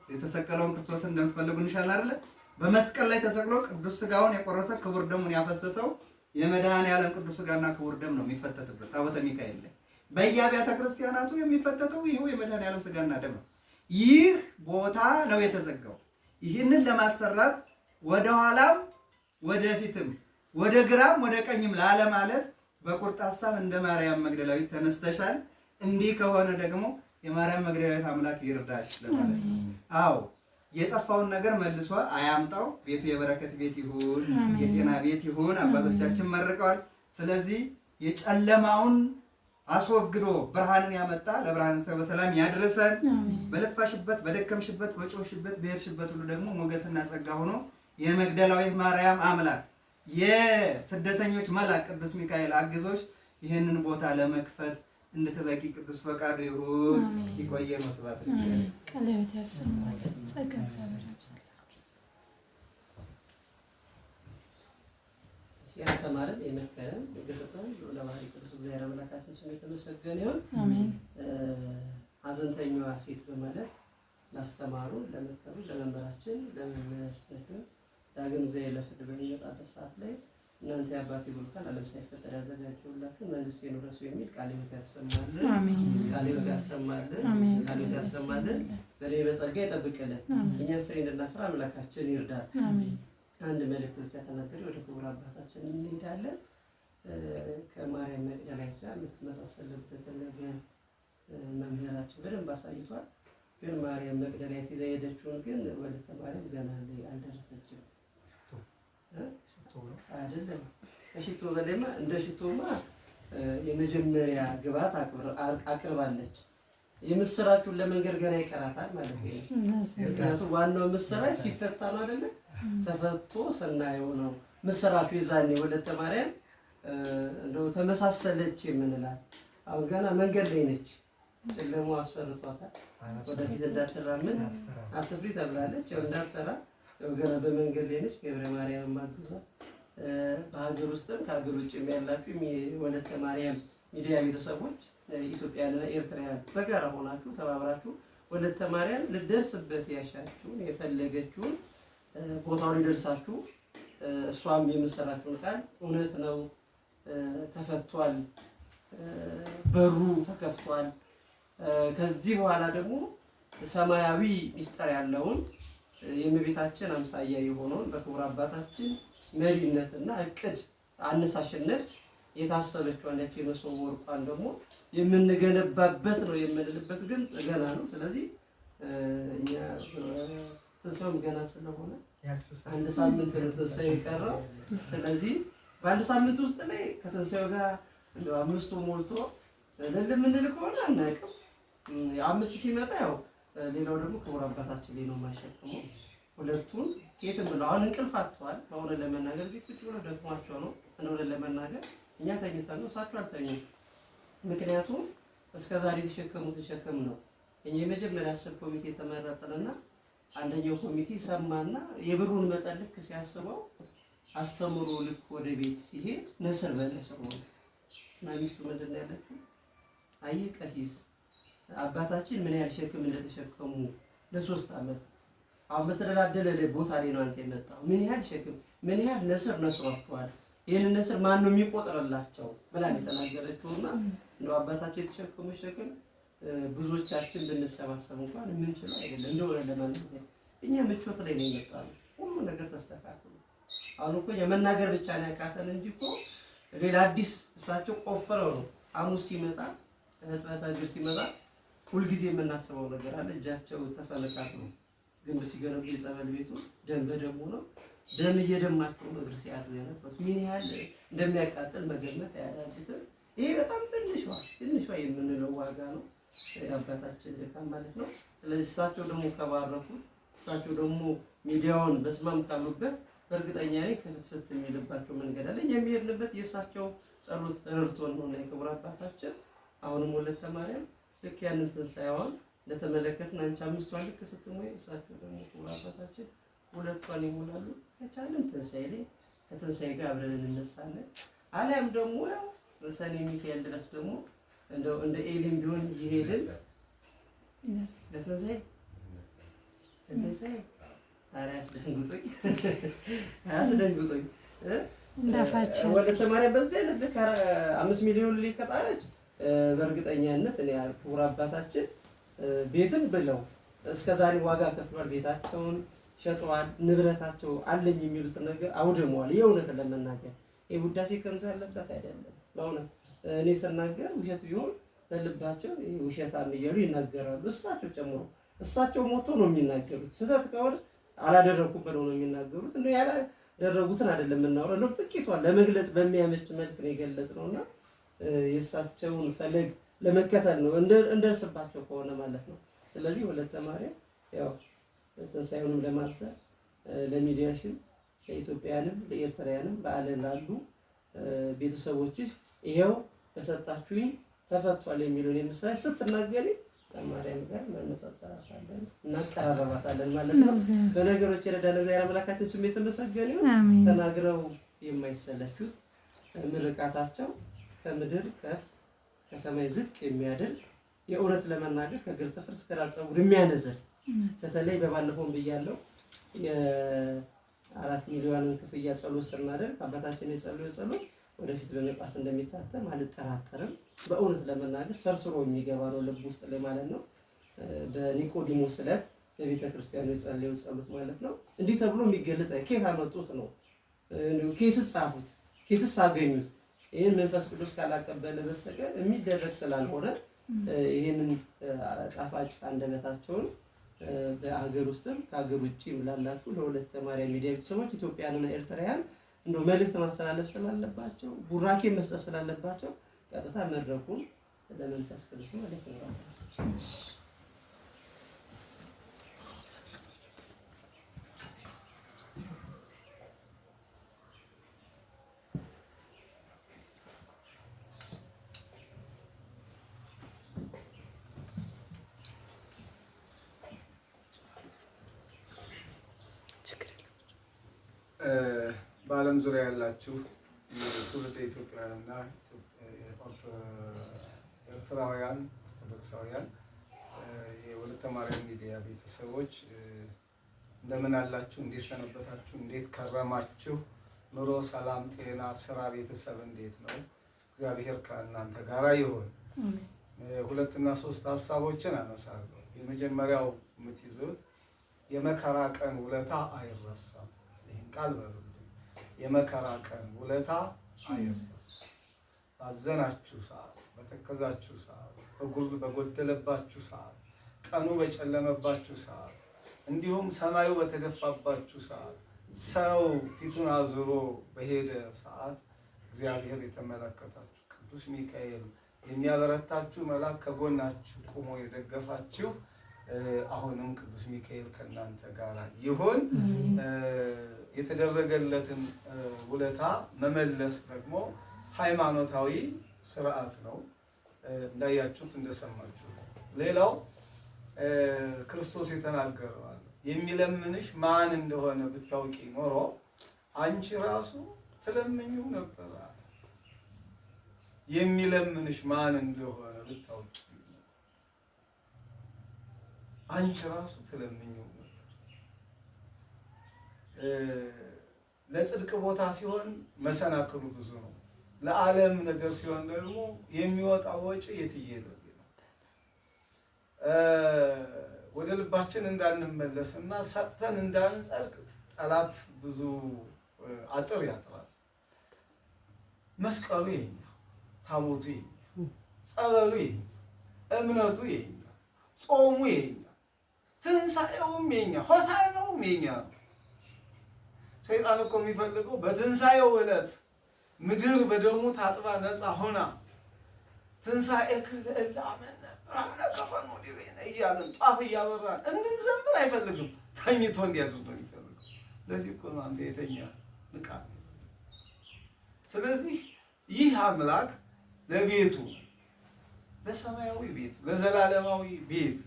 የተሰቀለውን ክርስቶስን እንደምትፈልጉ እንሻል አይደለ? በመስቀል ላይ ተሰቅሎ ቅዱስ ስጋውን የቆረሰ ክቡር ደሙን ያፈሰሰው የመድኃኔዓለም ቅዱስ ስጋና ክቡር ደም ነው የሚፈተትበት ታቦተ ሚካኤል ላይ። በየአብያተ ክርስቲያናቱ የሚፈተተው ይኸው የመድኃኔዓለም ስጋና ደም ነው። ይህ ቦታ ነው የተዘጋው። ይህንን ለማሰራት ወደ ኋላም ወደፊትም ወደ ግራም ወደ ቀኝም ላለማለት በቁርጥ ሐሳብ እንደ ማርያም መግደላዊት ተነስተሻል። እንዲህ ከሆነ ደግሞ የማርያም መግደላዊት አምላክ ይርዳሽ ለማለት ነው። አዎ የጠፋውን ነገር መልሶ አያምጣው። ቤቱ የበረከት ቤት ይሁን፣ የጤና ቤት ይሁን። አባቶቻችን መርቀዋል። ስለዚህ የጨለማውን አስወግዶ ብርሃንን ያመጣ ለብርሃን ሰው በሰላም ያድርሰን። በለፋሽበት፣ በደከምሽበት፣ በጮሽበት፣ በሄድሽበት ሁሉ ደግሞ ሞገስና ጸጋ ሆኖ የመግደላዊት ማርያም አምላክ የስደተኞች መልአክ ቅዱስ ሚካኤል አግዞሽ ይህንን ቦታ ለመክፈት እንድትበቂ ቅዱስ ፈቃዱ ይሁን። ይቆየ መስባት ቀለበት ያሰማል። ጸጋ እግዚአብሔር ያስተማረን የመከረን የገሰጸን ለባህሪ ቅዱስ እግዚአብሔር አምላካችን ስሙ የተመሰገነ ይሁን። አሜን። ሐዘንተኛዋ ሴት በማለት ላስተማሩ፣ ለመከሩ፣ ለመንበራችን ለመምህራችን ዳግም እግዚአብሔር ለፍርድ በሚመጣበት ሰዓት ላይ እናንተ የአባቴ ቡሩካን ዓለም ሳይፈጠር ያዘጋጀሁላችሁ መንግሥቴን ውረሱ የሚል ቃለ ሕይወት ያሰማልን። ቃለ ሕይወት ያሰማልን። ቃለ ሕይወት ያሰማልን። በላይ በጸጋ ይጠብቅልን። እኛን ፍሬ እንድናፈራ አምላካችን ይርዳል። አንድ መልእክት ብቻ ተናገሪ ወደ ክቡር አባታችን እንሄዳለን። ከማርያም መግደላዊት ጋር የምትመሳሰልበትን ነገር መምህራችን በደንብ አሳይቷል። ግን ማርያም መግደላዊት ይዛ ሄደችውን ግን ወለተ ማርያም ገና ላይ አልደረሰችም። አይደለም ከሽቶ በላይማ እንደ ሽቶማ የመጀመሪያ ግብዓት አቅርባለች። የምስራቹን ለመንገር ገና ይቀራታል ማለት ነው። ምክንያቱም ዋናው ምስራች ሲፈታ ነው አይደለ? ተፈቶ ስናየው ነው ምስራቹ። ይዛኔ ወለተ ማርያም እንደው ተመሳሰለች የምንላት አሁን ገና መንገድ ላይ ነች። ጨለማው አስፈርቷታል። ወደፊት እንዳትራመድ አትፍሪ ተብላለች። ያው እንዳትፈራ ያው ገና በመንገድ ላይ ነች። ገብረ ማርያም ማግዟል። በሀገር ውስጥም ከሀገር ውጭም ያላችሁ የወለተ ማርያም ሚዲያ ቤተሰቦች ኢትዮጵያውያንና ኤርትራውያን በጋራ ሆናችሁ ተባብራችሁ ወለተ ማርያም ልደርስበት ያሻችሁን የፈለገችውን ቦታው ሊደርሳችሁ እሷም የምሰራችሁን ቃል እውነት ነው ተፈቷል፣ በሩ ተከፍቷል። ከዚህ በኋላ ደግሞ ሰማያዊ ሚስጥር ያለውን የእመቤታችን አምሳያ የሆነውን በክቡር አባታችን መሪነትና እቅድ አነሳሽነት የታሰበችዋን ያቺ የመሶበ ወርቋን ደግሞ የምንገነባበት ነው የምንልበት ግን ገና ነው። ስለዚህ እኛ ትንሣኤውም ገና ስለሆነ አንድ ሳምንት ነው ትንሣኤው የቀረው። ስለዚህ በአንድ ሳምንት ውስጥ ላይ ከትንሣኤው ጋር እንደው አምስቱ ሞልቶ ለምንል ከሆነ አናውቅም። አምስት ሲመጣ ያው ሌላው ደግሞ ክቡር አባታችን ላይ ነው የማይሸክመው። ሁለቱን የትም ብለው አሁን እንቅልፍ አጥተዋል። በሆነ ለመናገር ቁጭ ብለው ደክሟቸው ነው እንደሆነ ለመናገር እኛ ተኝተን ነው፣ እሳቸው አልተኙም። ምክንያቱም እስከዛሬ የተሸከሙት ሸክም ነው። እኛ የመጀመሪያ 10 ኮሚቴ ተመረጠንና አንደኛው ኮሚቴ ሰማና የብሩን መጠን ልክ ሲያስበው አስተምሮ ልክ ወደ ቤት ሲሄድ ነስር በነስር ሆነ እና ሚስቱ ምንድን ነው ያለችው? አይ ቀሲስ አባታችን ምን ያህል ሸክም እንደተሸከሙ ለ3 ዓመት አሁን በተደላደለ ቦታ ላይ ነው አንተ የመጣው። ምን ያህል ሸክም ምን ያህል ነስር ነስሯቸዋል። ይህንን ነስር ማን ነው የሚቆጥርላቸው ብላ የተናገረችውና እንደው አባታችን የተሸከሙ ሸክም ብዙዎቻችን ብንሰባሰብ እንኳን የምንችለው አይደለም። እንደው ለማለት እኛ ምቾት ላይ ነው የመጣነው። ሁሉ ነገር ተስተካክሎ አሁን እኮ የመናገር ብቻ ነው ያቃተን እንጂ እኮ ሌላ አዲስ እሳቸው ቆፍረው ነው ሐሙስ ሲመጣ ህጥበተ እግር ሲመጣ ሁልጊዜ የምናስበው ነገር አለ። እጃቸው ተፈነካክሎ ግንብ ሲገነቡ የጸበል ቤቱ ደም በደሙ ነው። ደም እየደማቸው እግር ሲያጥቡ የነበሩት ምን ያህል እንደሚያቃጥል መገመት አያዳግትም። ይሄ በጣም ትንሿ የምንለው ዋጋ ነው የአባታችን ድካም ማለት ነው። ስለዚህ እሳቸው ደግሞ ከባረኩት፣ እሳቸው ደግሞ ሚዲያውን በስማም ካሉበት በእርግጠኛ ነኝ ከፍትፍት የሚልባቸው መንገድ አለ። የሚሄድንበት የእሳቸው ጸሎት ረድቶን ነው። የክቡር አባታችን አሁንም ወለተ ማርያም ልክ ያንን ትንሣኤዋን እንደተመለከትን አንቺ 5ቷን ልክ ስትሞይ እሳቸው ደግሞ ክቡር አባታችን 2ቷን ይሞላሉ። ከቻለን ትንሣኤ ላይ ከትንሣኤ ጋር አብረን እንነሳለን። አሊያም ደግሞ ያው ሰኔ ሚካኤል ድረስ ደግሞ እንደው እንደ ኤሊም ቢሆን እየሄድን ለትንሣኤ አያስደንግጦኝ እንዳፋቸው ወለተ ማርያም በዚህ አይነት ልክ 5 ሚሊዮን ሊከጣለች በእርግጠኛነት እኔ ክቡር አባታችን ቤትም ብለው እስከዛሬ ዋጋ ከፍሏል። ቤታቸውን ሸጠዋል። ንብረታቸው አለኝ የሚሉትን ነገር አውድመዋል። የእውነት ለመናገር ይሄ ውዳሴ ከንቱ ያለበት አይደለም። በእውነት እኔ ስናገር ውሸት ቢሆን በልባቸው ውሸታም እያሉ ይናገራሉ። እሳቸው ጨምሮ እሳቸው ሞቶ ነው የሚናገሩት። ስህተት ከሆነ አላደረኩም ብለው ነው የሚናገሩት። እንደው ያላደረጉትን አይደለም የምናወራው። እንደው ጥቂቷን ለመግለጽ በሚያመች መልክ ነው የገለጽነውና የእሳቸውን ፈለግ ለመከተል ነው እንደርስባቸው ከሆነ ማለት ነው። ስለዚህ ወለተ ማርያም ያው ትንሣኤውንም ለማብሰር ለሚዲያሽን ለኢትዮጵያንም ለኤርትራውያንም በዓለም ላሉ ቤተሰቦችሽ ይሄው በሰጣችሁኝ ተፈቷል የሚለውን የምስራች ስትናገሪ ከማርያም ጋር መነጻጸራታለን እናቀራረባታለን ማለት ነው። በነገሮች የረዳን እግዚአብሔር አምላካችን ስም የተመሰገነ ይሁን። ተናግረው የማይሰለቹት ምርቃታቸው ከምድር ከፍ ከሰማይ ዝቅ የሚያደርግ የእውነት ለመናገር ከእግር ጥፍር እስከ ራስ ፀጉር የሚያነዝር በተለይ በባለፈው ብያለሁ የ4 ሚሊዮን ክፍያ ጸሎት ስናደርግ አባታችን የጸሎት ጸሎት ወደፊት በመጽሐፍ እንደሚታተም አልጠራጠርም። በእውነት ለመናገር ሰርስሮ የሚገባ ነው ልብ ውስጥ ላይ ማለት ነው። በኒቆዲሞስ ዕለት በቤተ ክርስቲያኑ የጸለየው ጸሎት ማለት ነው። እንዲህ ተብሎ የሚገለጽ ከየት አመጡት ነው? ከየትስ ጻፉት? ከየትስ አገኙት? ይህን መንፈስ ቅዱስ ካላቀበለ በስተቀር የሚደረግ ስላልሆነ ይህንን ጣፋጭ አንደበታቸውን በአገር ውስጥም ከአገር ውጭም ላላችሁ ለወለተ ማርያም ሚዲያ ቤተሰቦች ኢትዮጵያንና ኤርትራውያን እንደው መልእክት ማስተላለፍ ስላለባቸው ቡራኬ መስጠት ስላለባቸው ቀጥታ መድረኩን ለመንፈስ ቅዱስ ማለት ነው። በዓለም ዙሪያ ያላችሁ ትውልደ ኢትዮጵያውያንና ኤርትራውያን ኦርቶዶክሳውያን የወለተ ማርያም ሚዲያ ቤተሰቦች እንደምን አላችሁ? እንዴት ሰነበታችሁ? እንዴት ከረማችሁ? ኑሮ፣ ሰላም፣ ጤና፣ ስራ፣ ቤተሰብ እንዴት ነው? እግዚአብሔር ከእናንተ ጋር ይሁን። 2 እና 3 ሀሳቦችን አነሳለሁ። የመጀመሪያው የምትይዙት የመከራ ቀን ውለታ አይረሳም። ይህን ቃል በሉ። የመከራ ቀን ውለታ አይረሳም። ባዘናችሁ ሰዓት፣ በተከዛችሁ ሰዓት፣ በጎደለባችሁ ሰዓት፣ ቀኑ በጨለመባችሁ ሰዓት፣ እንዲሁም ሰማዩ በተደፋባችሁ ሰዓት፣ ሰው ፊቱን አዙሮ በሄደ ሰዓት እግዚአብሔር የተመለከታችሁ ቅዱስ ሚካኤል የሚያበረታችሁ መልአክ ከጎናችሁ ቆሞ የደገፋችሁ አሁንም ቅዱስ ሚካኤል ከእናንተ ጋር ይሁን። የተደረገለትን ውለታ መመለስ ደግሞ ሃይማኖታዊ ስርዓት ነው፣ እንዳያችሁት እንደሰማችሁት። ሌላው ክርስቶስ የተናገረው አለ፣ የሚለምንሽ ማን እንደሆነ ብታውቂ ኖሮ አንቺ ራሱ ትለምኚው ነበር። የሚለምንሽ ማን እንደሆነ ብታውቂ አንቺ ራሱ ትለምኚው ነበር። ለጽድቅ ቦታ ሲሆን መሰናክሉ ብዙ ነው። ለዓለም ነገር ሲሆን ደግሞ የሚወጣው ወጪ የትየለሌ ነው። ወደ ልባችን እንዳንመለስና ሰጥተን እንዳንጸድቅ ጠላት ብዙ አጥር ያጥራል። መስቀሉ የኛ፣ ታቦቱ የኛ፣ ጸበሉ የኛ፣ እምነቱ የኛ፣ ጾሙ የኛ፣ ትንሣኤውም የኛ፣ ሆሳዕናውም የኛ። ሰይጣን እኮ የሚፈልገው በትንሣኤው ዕለት ምድር በደሙ ታጥባ ነፃ ሆና ትንሣኤከ ለእለ አመነ ብርሃነ ከፈኑ ዲቤነ እያለን ጧፍ እያበራን እንድንዘምር አይፈልግም። ተኝቶ እንዲያድር ነው የሚፈልገው። ለዚህ እኮ ነው አንተ የተኛ ንቃ። ስለዚህ ይህ አምላክ ለቤቱ ለሰማያዊ ቤት ለዘላለማዊ ቤት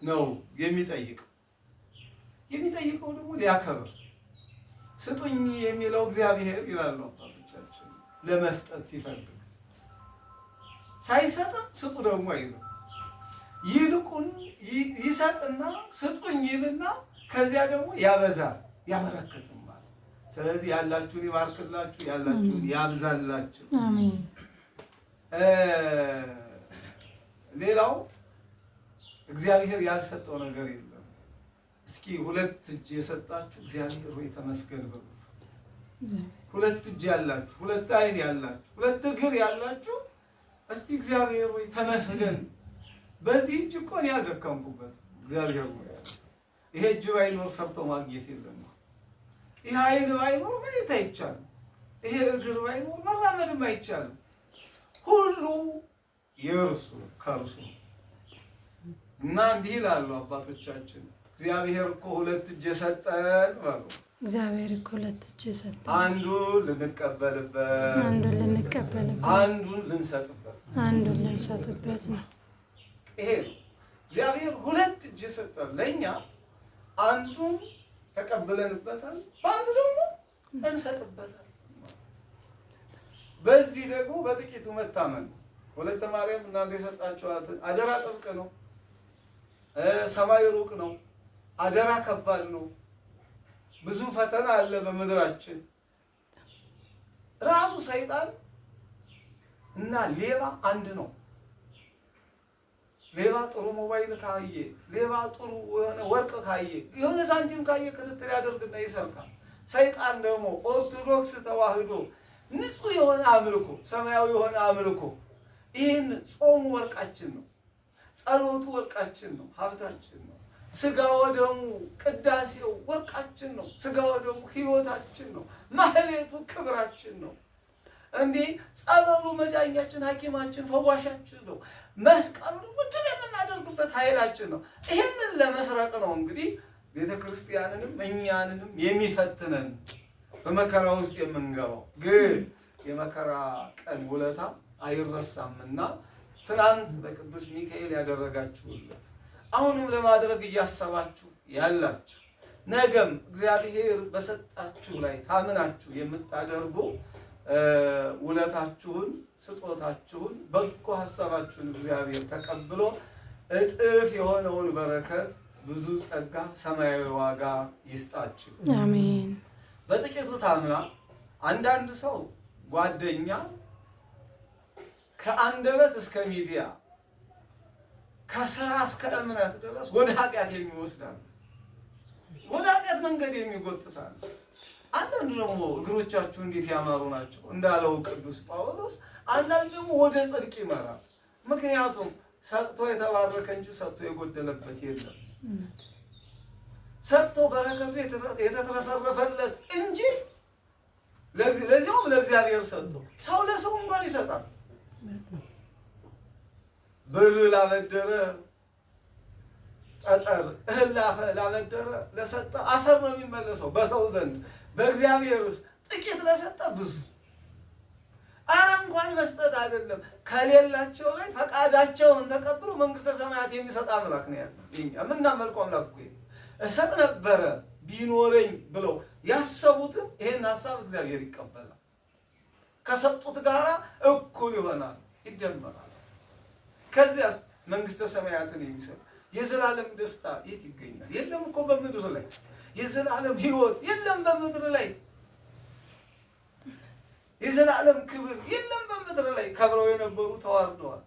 ነው የሚጠይቀው። የሚጠይቀው ደግሞ ሊያከብር ስጡኝ የሚለው እግዚአብሔር ይላሉ አባቶቻችን። ለመስጠት ሲፈልግ ሳይሰጥም ስጡ ደግሞ አይልም። ይልቁን ይሰጥና ስጡኝ ይልና ከዚያ ደግሞ ያበዛል ያበረክትም ማለት። ስለዚህ ያላችሁን ይባርክላችሁ፣ ያላችሁን ያብዛላችሁ። አሜን። ሌላው እግዚአብሔር ያልሰጠው ነገር የለም። እስኪ ሁለት እጅ የሰጣችሁ እግዚአብሔር ሆይ ተመስገን በሉት። ሁለት እጅ ያላችሁ፣ ሁለት ዓይን ያላችሁ፣ ሁለት እግር ያላችሁ እስቲ እግዚአብሔር ሆይ ተመስገን። በዚህ እጅ እኮ እኔ ያልደከምኩበት እግዚአብሔር ሆይ። ይሄ እጅ ባይኖር ሰርቶ ማግኘት የለም። ይሄ ዓይን ባይኖር ማየት አይቻልም። ይሄ እግር ባይኖር መራመድም አይቻልም። ሁሉ የእርሱ ከእርሱ እና እንዲህ ይላሉ አባቶቻችን፣ እግዚአብሔር እኮ ሁለት እጅ ሰጠን ባሉ። እግዚአብሔር እኮ ሁለት እጅ ሰጠን፣ አንዱን ልንቀበልበት፣ አንዱን ልንሰጥበት፣ አንዱን ልንሰጥበት ነው። ይሄ ነው እግዚአብሔር ሁለት እጅ ሰጠን ለእኛ። አንዱን ተቀብለንበታል፣ በአንዱ ደግሞ እንሰጥበታል። በዚህ ደግሞ በጥቂቱ መታመን። ወለተ ማርያም እናንተ የሰጣችኋትን አደራ ጥብቅ ነው፣ ሰማይ ሩቅ ነው፣ አደራ ከባድ ነው፣ ብዙ ፈተና አለ በምድራችን። ራሱ ሰይጣን እና ሌባ አንድ ነው። ሌባ ጥሩ ሞባይል ካየ፣ ሌባ ጥሩ የሆነ ወርቅ ካየ፣ የሆነ ሳንቲም ካየ ክትትል ያደርግና ይሰርቃል። ሰይጣን ደግሞ ኦርቶዶክስ ተዋህዶ ንጹህ የሆነ አምልኮ፣ ሰማያዊ የሆነ አምልኮ፣ ይህን ጾሙ ወርቃችን ነው፣ ጸሎቱ ወርቃችን ነው፣ ሀብታችን ነው። ስጋ ወደሙ ቅዳሴው ወርቃችን ነው፣ ስጋ ወደሙ ህይወታችን ነው፣ ማህሌቱ ክብራችን ነው። እንዲህ ጸበሉ መዳኛችን፣ ሐኪማችን፣ ፈዋሻችን ነው። መስቀሉ ደግሞ ድል የምናደርግበት ኃይላችን ነው። ይህንን ለመስረቅ ነው እንግዲህ ቤተክርስቲያንንም እኛንንም የሚፈትነን በመከራ ውስጥ የምንገባው። ግን የመከራ ቀን ውለታ አይረሳምና ትናንት ለቅዱስ ሚካኤል ያደረጋችሁለት አሁንም ለማድረግ እያሰባችሁ ያላችሁ ነገም እግዚአብሔር በሰጣችሁ ላይ ታምናችሁ የምታደርጉ ውለታችሁን፣ ስጦታችሁን፣ በጎ ሐሳባችሁን እግዚአብሔር ተቀብሎ እጥፍ የሆነውን በረከት፣ ብዙ ጸጋ፣ ሰማያዊ ዋጋ ይስጣችሁ። አሜን። በጥቂቱ ታምና አንዳንድ ሰው ጓደኛ ከአንደበት እስከ ሚዲያ ከስራ እስከ እምነት ድረስ ወደ ኃጢአት የሚወስዳል፣ ወደ ኃጢአት መንገድ የሚጎትታል። አንዳንድ ደግሞ እግሮቻችሁ እንዴት ያማሩ ናቸው እንዳለው ቅዱስ ጳውሎስ፣ አንዳንድ ደግሞ ወደ ጽድቅ ይመራል። ምክንያቱም ሰጥቶ የተባረከ እንጂ ሰጥቶ የጎደለበት የለም። ሰጥቶ በረከቱ የተትረፈረፈለት እንጂ ለዚያውም ለእግዚአብሔር ሰጥቶ ሰው ለሰው እንኳን ይሰጣል። ብር ላበደረ ጠጠር፣ እህል ላበደረ ለሰጠ አፈር ነው የሚመለሰው በሰው ዘንድ። በእግዚአብሔር ውስጥ ጥቂት ለሰጠ ብዙ። አረ እንኳን መስጠት አይደለም ከሌላቸው ላይ ፈቃዳቸውን ተቀብሎ መንግስተ ሰማያት የሚሰጥ አምላክ ነው ያለው። የምናመልከው አምላክ እኮ እሰጥ ነበረ ቢኖረኝ ብለው ያሰቡትን ይሄን ሐሳብ እግዚአብሔር ይቀበላል። ከሰጡት ጋራ እኩል ይሆናል፣ ይደመራል። ከዚያስ መንግስተ ሰማያትን የሚሰጥ የዘላለም ደስታ የት ይገኛል? የለም እኮ በምድር ላይ የዘላለም ሕይወት የለም በምድር ላይ የዘላለም ክብር የለም በምድር ላይ። ከብረው የነበሩ ተዋርደዋል።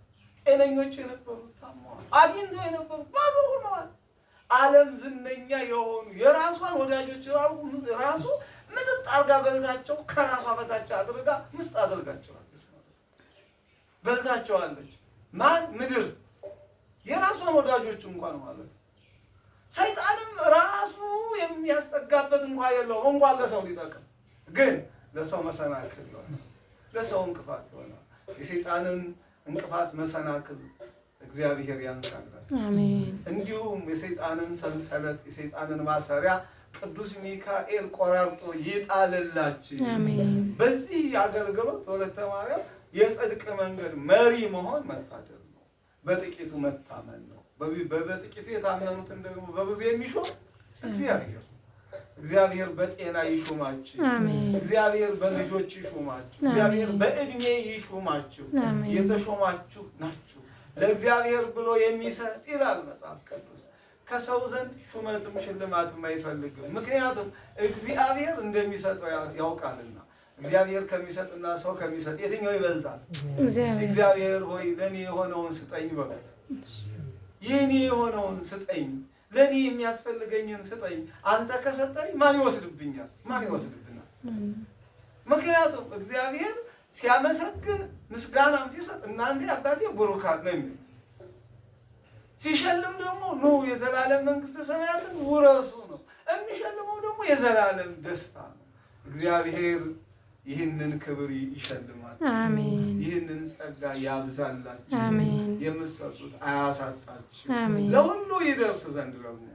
ጤነኞች የነበሩ ታመዋል። አግኝተው የነበሩ ባዶ ሆነዋል። ዓለም ዝነኛ የሆኑ የራሷን ወዳጆች ራሱ ምጥጥ አድርጋ በልታቸው ከራሷ በታች አድርጋ ምስጥ አድርጋቸዋለች ማለት በልታቸዋለች። ማን? ምድር የራሷን ወዳጆች እንኳን ማለት። ሰይጣንም ራሱ የሚያስጠጋበት እንኳን የለውም እንኳን ለሰው ሊጠቅም፣ ግን ለሰው መሰናክል ይሆናል፣ ለሰው እንቅፋት ይሆናል። የሰይጣንን እንቅፋት መሰናክል እግዚአብሔር ያንሳላችሁ። አሜን። እንዲሁም የሰይጣንን ሰንሰለት የሰይጣንን ማሰሪያ ቅዱስ ሚካኤል ቆራርጦ ይጣልላችሁ። አሜን። በዚህ አገልግሎት ወለተ ማርያም የጽድቅ መንገድ መሪ መሆን መታደል ነው። በጥቂቱ መታመን ነው። በጥቂቱ የታመኑትን ደግሞ በብዙ የሚሾም እግዚአብሔር። እግዚአብሔር በጤና ይሹማችሁ። እግዚአብሔር በልጆች ይሹማችሁ። እግዚአብሔር በእድሜ ይሹማችሁ። የተሾማችሁ ናችሁ። ለእግዚአብሔር ብሎ የሚሰጥ ይላል መጽሐፍ ቅዱስ። ከሰው ዘንድ ሹመትም ሽልማትም አይፈልግም። ምክንያቱም እግዚአብሔር እንደሚሰጠው ያውቃልና። እግዚአብሔር ከሚሰጥና ሰው ከሚሰጥ የትኛው ይበልጣል? እግዚአብሔር ሆይ ለኔ የሆነውን ስጠኝ በሉት። የኔ የሆነውን ስጠኝ፣ ለኔ የሚያስፈልገኝን ስጠኝ። አንተ ከሰጠኝ ማን ይወስድብኛል? ማን ይወስድብናል? ምክንያቱም እግዚአብሔር ሲያመሰግን ምስጋናም ሲሰጥ እናንተ አባቴ ቡሩካን ነው የሚል፣ ሲሸልም ደግሞ ኑ የዘላለም መንግስተ ሰማያትን ውረሱ ነው። የሚሸልመው ደግሞ የዘላለም ደስታ ነው። እግዚአብሔር ይህንን ክብር ይሸልማል። አሜን። ይህንን ጸጋ ያብዛላችሁ። አሜን። የምትሰጡት አያሳጣችሁ። አሜን። ለሁሉ ይደርስ ዘንድ ደግሞ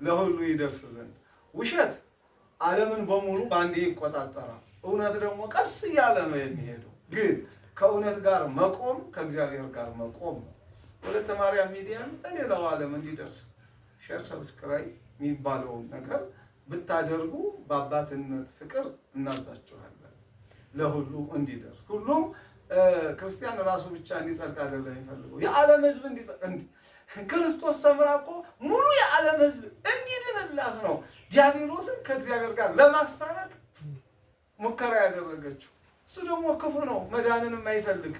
ለሁሉ ይደርስ ዘንድ ውሸት ዓለምን በሙሉ በአንዴ ይቆጣጠራል። እውነት ደግሞ ቀስ እያለ ነው የሚሄደው። ግን ከእውነት ጋር መቆም ከእግዚአብሔር ጋር መቆም ነው። ወለተ ማርያም ሚዲያን ለሌላው ዓለም እንዲደርስ ሼር፣ ሰብስክራይብ የሚባለውን ነገር ብታደርጉ በአባትነት ፍቅር እናዛችኋለን። ለሁሉ እንዲደርስ ሁሉም ክርስቲያን ራሱ ብቻ እንዲጸድቅ አይደለም የሚፈልገው፣ የዓለም ሕዝብ እንዲጸድቅ። ክርስቶስ ሰምራ እኮ ሙሉ የዓለም ሕዝብ እንዲድንላት ነው ዲያብሎስን ከእግዚአብሔር ጋር ለማስታረቅ ሙከራ ያደረገችው። እሱ ደግሞ ክፉ ነው፣ መዳንን የማይፈልግ።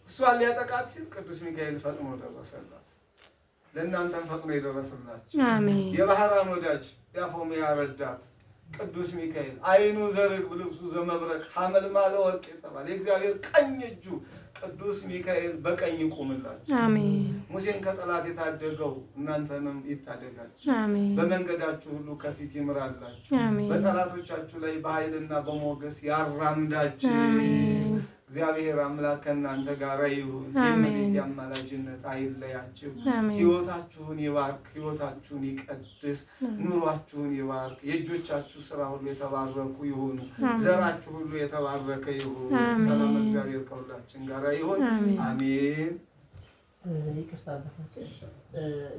እሷን ሊያጠቃት ሲል ቅዱስ ሚካኤል ፈጥኖ ደረሰላት። ለእናንተም ፈጥኖ የደረሰላችሁ የባህራን ወዳጅ የአፎምያ ረዳት ቅዱስ ሚካኤል አይኑ ዘርግብ ልብሱ ዘመብረቅ ሐመልማለ ወርቅ የተባለ የእግዚአብሔር ቀኝ እጁ ቅዱስ ሚካኤል በቀኝ ይቁምላችሁ። አሜን። ሙሴን ከጠላት የታደገው እናንተንም ይታደጋችሁ። አሜን። በመንገዳችሁ ሁሉ ከፊት ይምራላችሁ። አሜን። በጠላቶቻችሁ ላይ በኃይልና በሞገስ ያራምዳችሁ። አሜን። እግዚአብሔር አምላክ ከእናንተ ጋር ይሁን። የእመቤቴ አማላጅነት አይለያችሁ። ሕይወታችሁን ይባርክ፣ ሕይወታችሁን ይቀድስ፣ ኑሯችሁን ይባርክ። የእጆቻችሁ ስራ ሁሉ የተባረኩ ይሁኑ። ዘራችሁ ሁሉ የተባረከ ይሁን። ሰላም እግዚአብሔር ከሁላችን ጋር ይሁን። አሜን። ይቅርታ አባታችን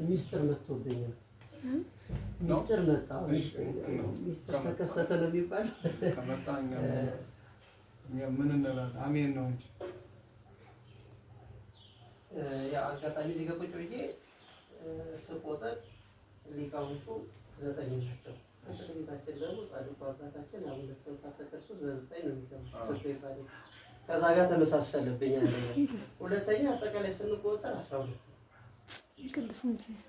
ሚስጥር መጥቶብኝ ነው። ሚስጥር መጣ። ሚስጥር ተከሰተ ነው የሚባለው። ከመጣኛ ምን እንላለን? አሜን ነው እንጂ ያ አጋጣሚ እዚህ ጋር ቁጭ ብዬ ስቆጥር ሊቃውንቱ 9 ናቸው። ቤታችን ደግሞ ጻድቁ አባታችን አቡነ እስትንፋሰ ክርስቶስ በ9 ነው የሚገባው። ጻድቁ ከዛ ጋር ተመሳሰለብኝ። ሁለተኛ አጠቃላይ ስንቆጥር 12 ቅዱስ ሚካኤል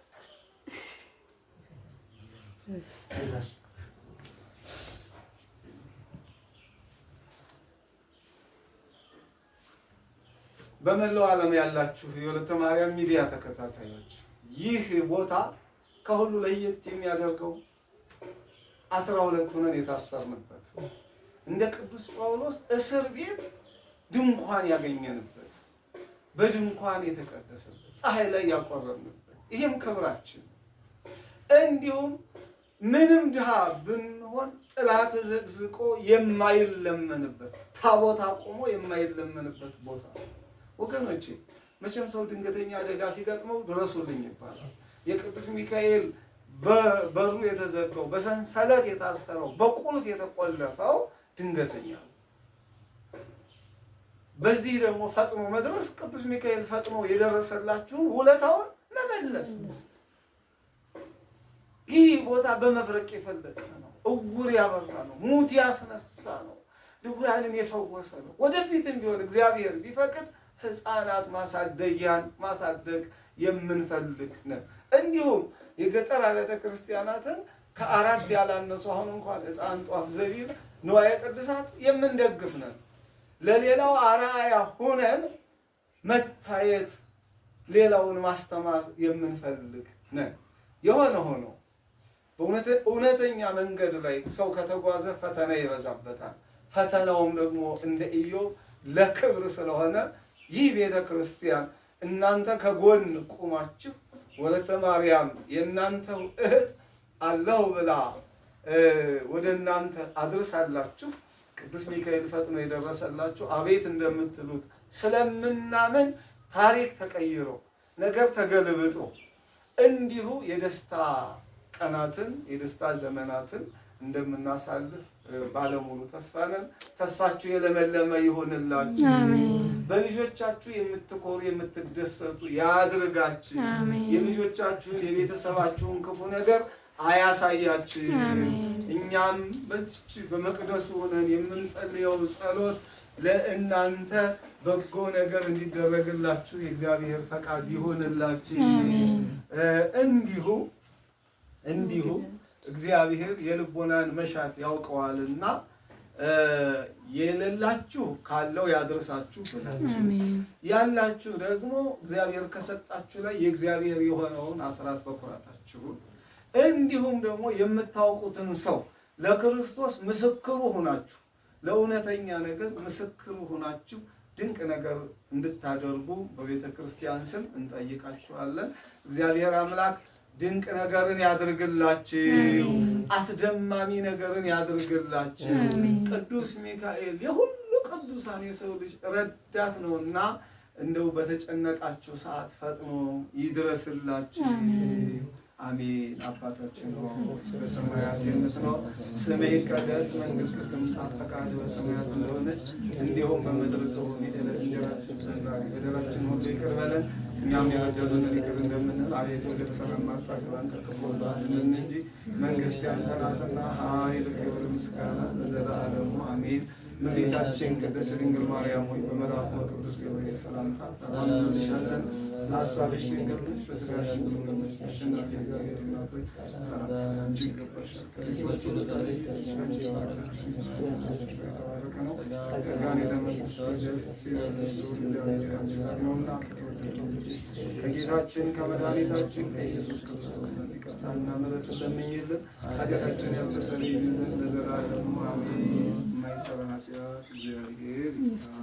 በመላው ዓለም ያላችሁ የወለተ ማርያም ሚዲያ ተከታታዮች ይህ ቦታ ከሁሉ ለየት የሚያደርገው 12 ሆነን የታሰርንበት እንደ ቅዱስ ጳውሎስ እስር ቤት ድንኳን ያገኘንበት በድንኳን የተቀደሰበት ፀሐይ ላይ ያቆረብንበት ይሄም ክብራችን እንዲሁም ምንም ድሃ ብንሆን ጥላት ዘግዝቆ የማይለመንበት ታቦት አቆሞ የማይለመንበት ቦታ ወገኖቼ መቼም ሰው ድንገተኛ አደጋ ሲገጥመው ድረሱልኝ ይባላል። የቅዱስ ሚካኤል በሩ የተዘጋው በሰንሰለት የታሰረው በቁልፍ የተቆለፈው ድንገተኛ ነው። በዚህ ደግሞ ፈጥኖ መድረስ ቅዱስ ሚካኤል ፈጥኖ የደረሰላችሁን ውለታውን መመለስ። ይህ ቦታ በመብረቅ የፈለቀ ነው። እውር ያበራ ነው። ሙት ያስነሳ ነው። ድውያንን የፈወሰ ነው። ወደፊትም ቢሆን እግዚአብሔር ቢፈቅድ ሕፃናት ማሳደጊያን ማሳደግ የምንፈልግ ነን። እንዲሁም የገጠር አብያተ ክርስቲያናትን ከ4 ያላነሱ አሁን እንኳን ዕጣን፣ ጧፍ፣ ዘቢብ፣ ንዋየ ቅድሳት የምንደግፍ ነን። ለሌላው አርአያ ሆነን መታየት ሌላውን ማስተማር የምንፈልግ ነን። የሆነ ሆኖ እውነተኛ መንገድ ላይ ሰው ከተጓዘ ፈተና ይበዛበታል። ፈተናውም ደግሞ እንደ ኢዮብ ለክብር ስለሆነ ይህ ቤተ ክርስቲያን እናንተ ከጎን ቁማችሁ ወለተ ማርያም የእናንተው እህት አለሁ ብላ ወደ እናንተ አድርሳላችሁ ቅዱስ ሚካኤል ፈጥኖ የደረሰላችሁ አቤት እንደምትሉት ስለምናምን ታሪክ ተቀይሮ ነገር ተገልብጦ እንዲሁ የደስታ ቀናትን የደስታ ዘመናትን እንደምናሳልፍ ባለሙሉ ተስፋ ነን። ተስፋችሁ የለመለመ ይሆንላችሁ። በልጆቻችሁ የምትኮሩ የምትደሰቱ ያድርጋችሁ። የልጆቻችሁን የቤተሰባችሁን ክፉ ነገር አያሳያችሁ። እኛም በዚች በመቅደሱ ሆነን የምንጸልየው ጸሎት ለእናንተ በጎ ነገር እንዲደረግላችሁ የእግዚአብሔር ፈቃድ ይሆንላችሁ። እንዲሁ እግዚአብሔር የልቦናን መሻት ያውቀዋልና የሌላችሁ ካለው ያድርሳችሁ ብላችሁ ያላችሁ ደግሞ እግዚአብሔር ከሰጣችሁ ላይ የእግዚአብሔር የሆነውን አስራት በኩራታችሁን እንዲሁም ደግሞ የምታውቁትን ሰው ለክርስቶስ ምስክሩ ሆናችሁ ለእውነተኛ ነገር ምስክሩ ሆናችሁ ድንቅ ነገር እንድታደርጉ በቤተ ክርስቲያን ስም እንጠይቃችኋለን። እግዚአብሔር አምላክ ድንቅ ነገርን ያድርግላችሁ። አስደማሚ ነገርን ያድርግላችሁ። ቅዱስ ሚካኤል የሁሉ ቅዱሳን የሰው ልጅ ረዳት ነውና እንደው በተጨነቃችሁ ሰዓት ፈጥኖ ይድረስላችሁ። አሜን። አባታችን ሆይ በሰማያት የምትኖር ስምህ ይቀደስ፣ መንግሥትህ ትምጣ፣ ፈቃድህ በሰማያት እንደሆነች እንዲሁም በምድር ትሁን። የዕለት እንጀራችንን ዛሬ በደላችንን ሁሉ ይቅር በለን እኛም የበደሉንን ይቅር እንደምንል፣ አቤቱ ወደ ፈተና አታግባን ከክፉ ሁሉ አድነን እንጂ መንግሥት ያንተ ናትና ኃይል፣ ክብር፣ ምስጋና ለዘላለሙ አሜን። እመቤታችን ቅድስት ድንግል ማርያም ሆይ በመልአኩ በቅዱስ ገብርኤል ሰላምታ ሰላም እንልሻለን። ሐሳብሽ ድንግል ነሽ፣ በሥጋሽ ድንግል ነሽ። አሸናፊ እግዚአብሔር እናት ሆይ ሰላምታ ላንቺ ይገባሻል። ከሴቶች ሁሉ ተለይተሽ አንቺ የተባረክሽ የተባረከ ነው። ጸጋን የተመላሽ ደስ ይበልሽ፣ እግዚአብሔር ከአንቺ ጋር ነውና ከተወደደው ልጅሽ ከጌታችን ከመድኃኒታችን ከኢየሱስ ክርስቶስ ዘንድ ይቅርታና ምሕረትን ለምኝልን ኃጢአታችንን ያስተሰርይልን ዘንድ ለዘላለሙ አሜን። የማይሰራ ኃጢአት እግዚአብሔር ይፍታ።